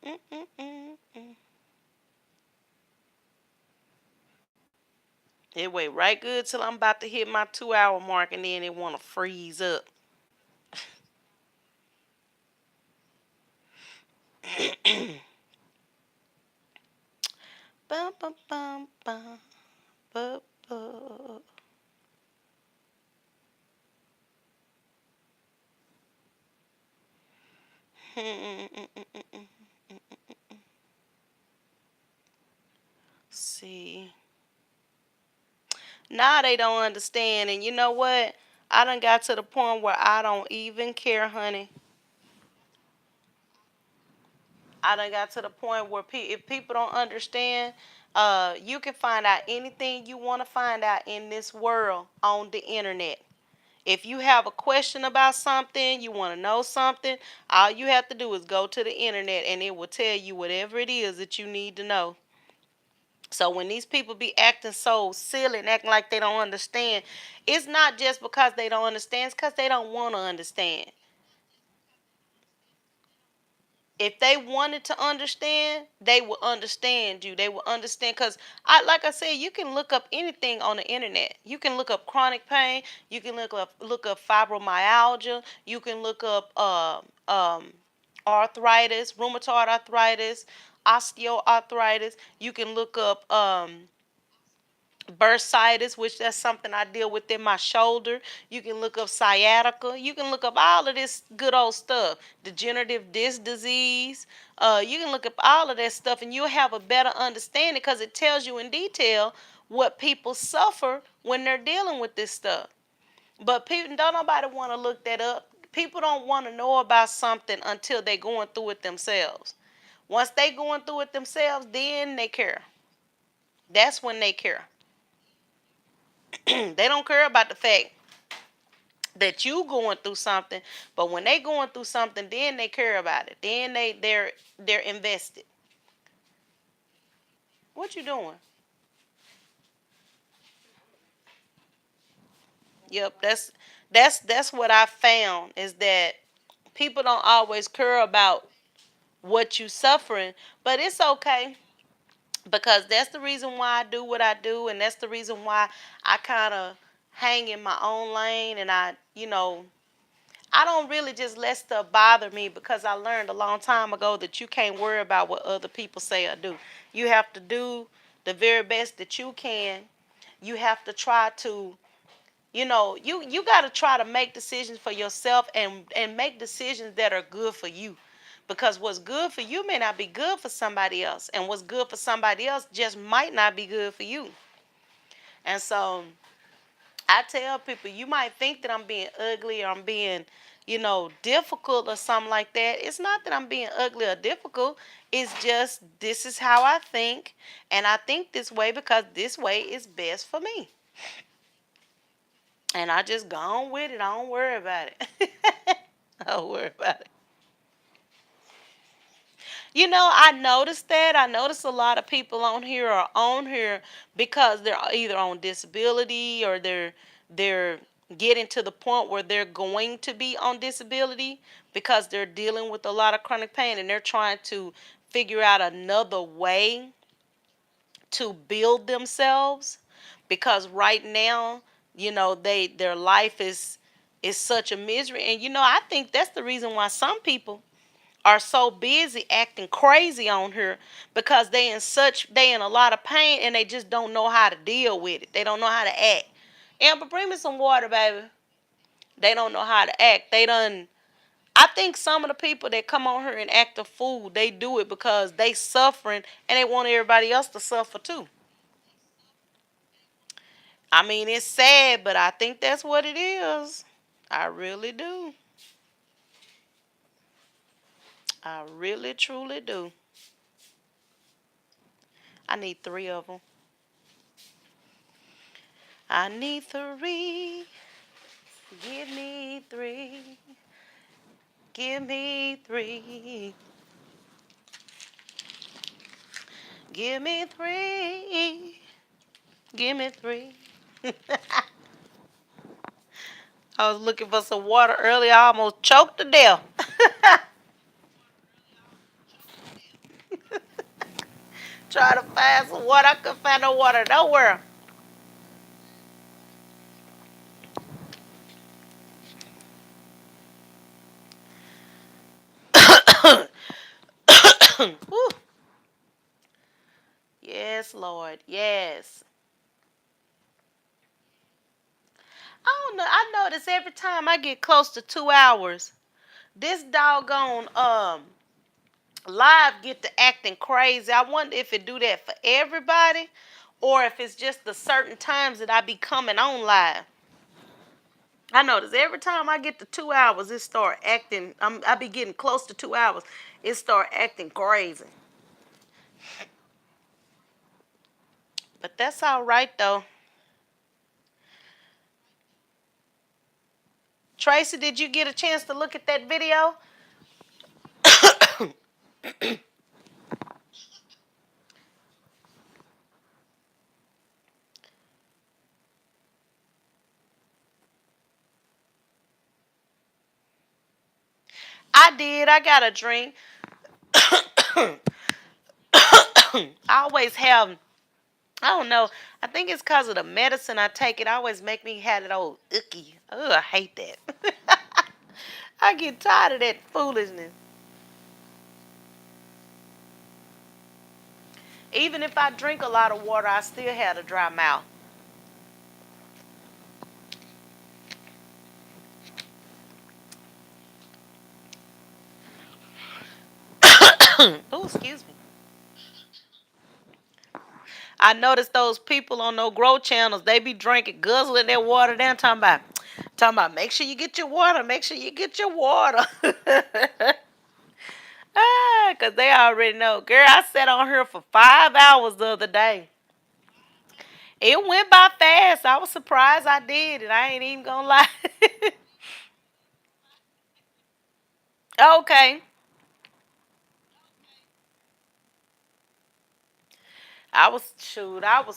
Mm-mm-mm-mm. It wait right good till I'm about to hit my 2 hour mark and then it wanna freeze up. Bum, bum, bum, bum, bum, bum. See. Now they don't understand, and you know what? I done got to the point where I don't even care, honey. I done got to the point where if people don't understand, you can find out anything you want to find out in this world on the internet. If you have a question about something, you want to know something, all you have to do is go to the internet and it will tell you whatever it is that you need to know. So when these people be acting so silly and acting like they don't understand, it's not just because they don't understand, it's because they don't want to understand. If they wanted to understand, they will understand you. They will understand because like I said, you can look up anything on the internet. You can look up chronic pain. You can look up fibromyalgia. You can look up arthritis, rheumatoid arthritis, osteoarthritis. You can look up bursitis, which that's something I deal with in my shoulder. You can look up sciatica. You can look up all of this good old stuff. Degenerative disc disease. You can look up all of that stuff, and you'll have a better understanding because it tells you in detail what people suffer when they're dealing with this stuff. But people don't nobody want to look that up. People don't want to know about something until they're going through it themselves. Once they going through it themselves, then they care. That's when they care. They don't care about the fact that you going through something, but when they going through something, then they care about it. Then they're invested. What you doing? Yep, that's what I found is that people don't always care about what you suffering, but it's okay because that's the reason why I do what I do, and that's the reason why I kind of hang in my own lane, and I don't really just let stuff bother me because I learned a long time ago that you can't worry about what other people say or do. You have to do the very best that you can. You have to try to, you got to try to make decisions for yourself and make decisions that are good for you. Because what's good for you may not be good for somebody else, and what's good for somebody else just might not be good for you. And so I tell people, you might think that I'm being ugly or I'm being, difficult or something like that. It's not that I'm being ugly or difficult. It's just this is how I think. And I think this way because this way is best for me. And I just go on with it. I don't worry about it. I don't worry about it. I noticed that. I noticed a lot of people on here are on here because they're either on disability or they're getting to the point where they're going to be on disability because they're dealing with a lot of chronic pain and they're trying to figure out another way to build themselves because right now, their life is such a misery. And I think that's the reason why some people are so busy acting crazy on her because they in a lot of pain and they just don't know how to deal with it. They don't know how to act. Amber, bring me some water, baby. They don't know how to act. I think some of the people that come on here and act a fool, they do it because they suffering and they want everybody else to suffer too. I mean, it's sad, but I think that's what it is. I really do. I really, truly do. I need three of them. I need three. Give me three. Give me three. Give me three. Give me three. I was looking for some water earlier. I almost choked to death. Trying to find some water. I couldn't find no water nowhere. Yes, Lord. Yes. I don't know. I notice every time I get close to 2 hours, this doggone live get to acting crazy. I wonder if it do that for everybody or if it's just the certain times that I be coming on live. I notice every time I get to 2 hours, it start acting. I be getting close to 2 hours, it start acting crazy. But that's all right though. Tracy, did you get a chance to look at that video? I did. I got a drink. I always have. I don't know. I think it's because of the medicine I take. It always make me have that old icky. Ugh, I hate that. I get tired of that foolishness. Even if I drink a lot of water, I still have a dry mouth. Oh, excuse me. I notice those people on those grow channels, they be drinking, guzzling their water down, talking about, make sure you get your water, make sure you get your water. Ah, cause they already know. Girl, I sat on here for 5 hours the other day. It went by fast. I was surprised I did, and I ain't even gonna lie. Okay. I was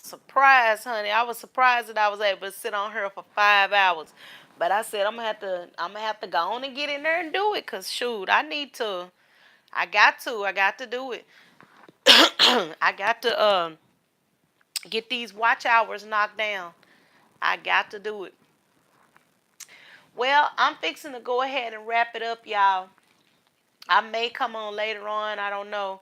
surprised, honey. I was surprised that I was able to sit on her for 5 hours. But I said I'm gonna have to go on and get in there and do it, cause shoot, I got to do it. I got to get these watch hours knocked down. I got to do it. Well, I'm fixing to go ahead and wrap it up, y'all. I may come on later on. I don't know.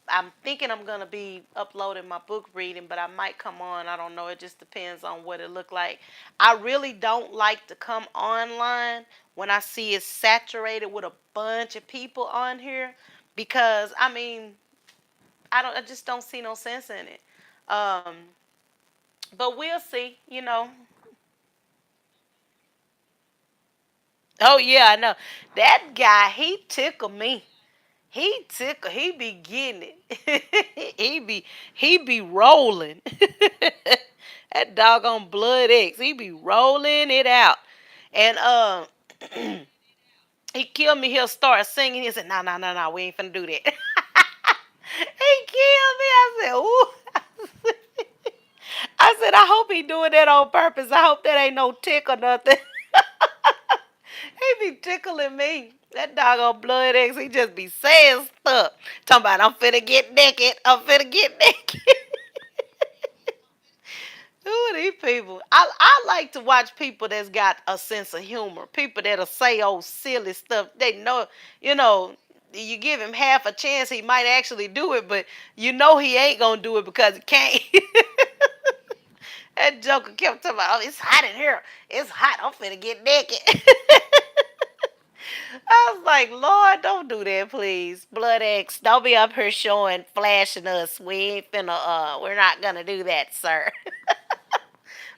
I'm thinking I'm gonna be uploading my book reading, but I might come on. I don't know. It just depends on what it look like. I really don't like to come online when I see it's saturated with a bunch of people on here, because I mean I just don't see no sense in it. Um, but we'll see. Oh yeah, I know that guy. He tickled me. He be getting it. he be rolling. That doggone blood X. He be rolling it out. And he killed me. He'll start singing. He said, "No, no, no, no, we ain't finna do that." He killed me. I said, "Ooh." I said, "I hope he doing that on purpose. I hope that ain't no tick or nothing." He be tickling me. That doggone blood X, he just be saying stuff. Talking about, I'm finna get naked. I'm finna get naked. Who are these people? I like to watch people that's got a sense of humor. People that'll say old silly stuff. They know, you know, you give him half a chance, he might actually do it, but you know he ain't gonna do it because he can't. That joker kept talking about, oh, it's hot in here. It's hot. I'm finna get naked. I was like, Lord, don't do that, please. Blood X, don't be up here showing, flashing us. We ain't finna, we're not gonna do that, sir.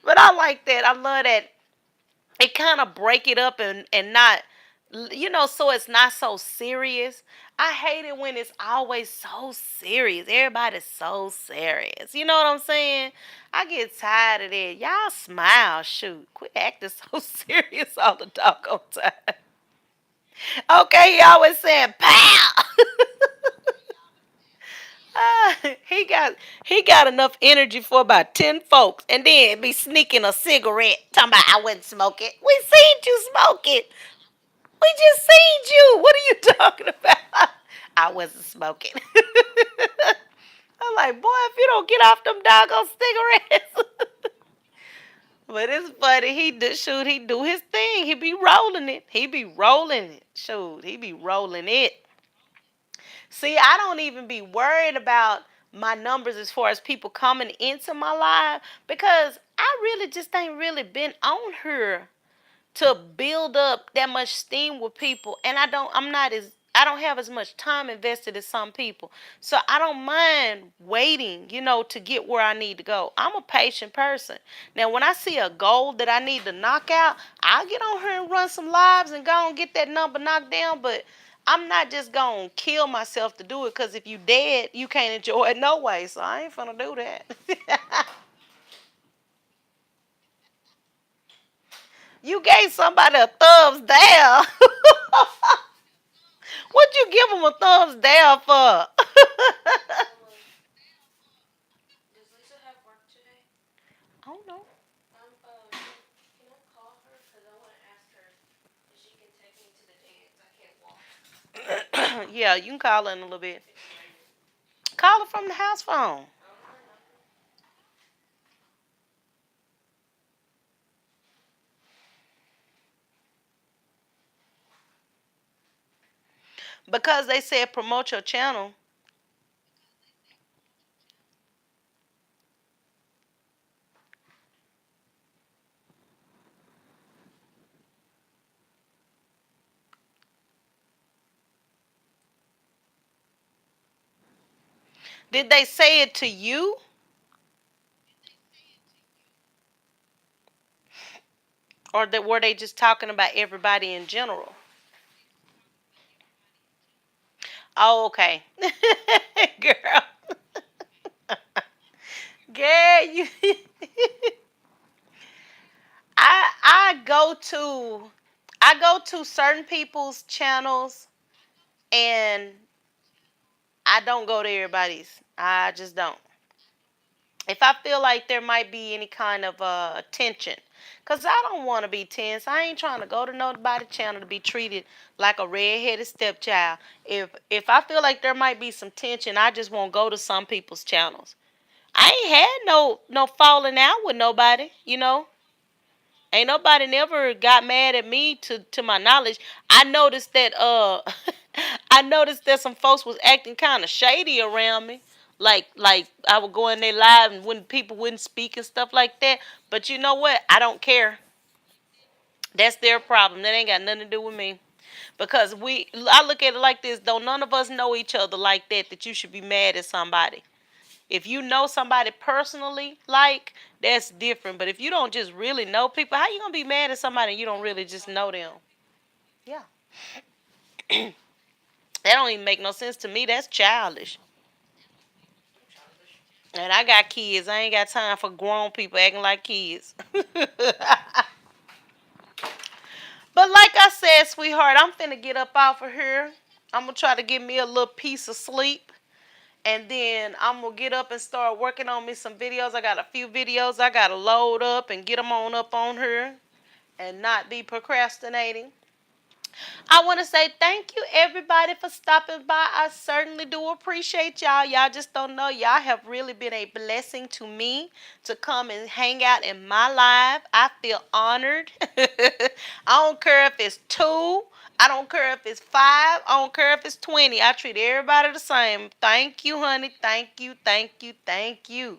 But I like that. I love that. It kind of break it up and not, so it's not so serious. I hate it when it's always so serious. Everybody's so serious. You know what I'm saying? I get tired of that. Y'all smile, shoot. Quit acting so serious all the doggone time. Okay, he always saying pow. He got enough energy for about 10 folks, and then be sneaking a cigarette. Talking about I wouldn't smoke it. We seen you smoke it. We just seen you. What are you talking about? I wasn't smoking. I'm like, boy, if you don't get off them doggone cigarettes. But it's funny. He do his thing. He be rolling it. He be rolling it. Shoot, he be rolling it. See, I don't even be worried about my numbers as far as people coming into my live, because I really just ain't really been on here to build up that much steam with people, and I don't have as much time invested as some people. So I don't mind waiting, to get where I need to go. I'm a patient person. Now when I see a goal that I need to knock out, I'll get on here and run some lives and go and get that number knocked down, but I'm not just gonna kill myself to do it, because if you dead, you can't enjoy it no way. So I ain't gonna do that. You gave somebody a thumbs down. What'd you give them a thumbs down for? I don't know. Yeah, you can call her in a little bit. Call her from the house phone. Because they said promote your channel. Did they say it to you? Or that were they just talking about everybody in general? Oh, okay. Girl. Girl, you I go to certain people's channels and I don't go to everybody's. I just don't. If I feel like there might be any kind of tension, cause I don't want to be tense. I ain't trying to go to nobody's channel to be treated like a redheaded stepchild. If I feel like there might be some tension, I just won't go to some people's channels. I ain't had no falling out with nobody, you know. Ain't nobody never got mad at me to my knowledge. I noticed that I noticed that some folks was acting kind of shady around me. Like I would go in there live and when people wouldn't speak and stuff like that. But you know what? I don't care. That's their problem. That ain't got nothing to do with me. Because I look at it like this, though none of us know each other like that you should be mad at somebody. If you know somebody personally, like, that's different. But if you don't just really know people, how you gonna be mad at somebody and you don't really just know them? Yeah. That don't even make no sense to me. That's childish. And I got kids. I ain't got time for grown people acting like kids. But like I said, sweetheart, I'm finna get up off of here. I'm gonna try to get me a little piece of sleep. And then I'm gonna get up and start working on me some videos. I got a few videos I gotta load up and get them on up on here and not be procrastinating. I want to say thank you everybody for stopping by. I certainly do appreciate y'all. Y'all just don't know. Y'all have really been a blessing to me to come and hang out in my life. I feel honored. I don't care if it's two. I don't care if it's five. I don't care if it's 20. I treat everybody the same. Thank you, honey. Thank you. Thank you. Thank you.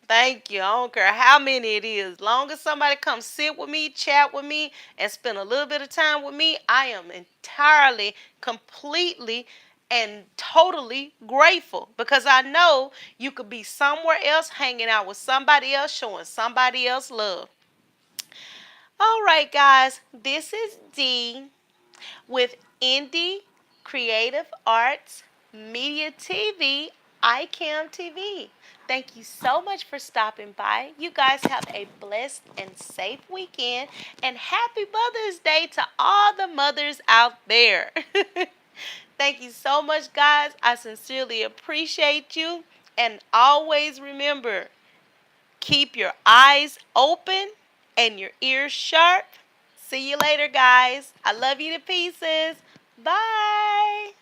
Thank you. I don't care how many it is. Long as somebody comes sit with me, chat with me, and spend a little bit of time with me, I am entirely, completely, and totally grateful because I know you could be somewhere else hanging out with somebody else, showing somebody else love. All right, guys, this is Dee with Indie Creative Arts Media TV, iCam TV. Thank you so much for stopping by. You guys have a blessed and safe weekend, and happy Mother's Day to all the mothers out there. Thank you so much, guys. I sincerely appreciate you. And always remember, keep your eyes open and your ears sharp. See you later, guys. I love you to pieces. Bye.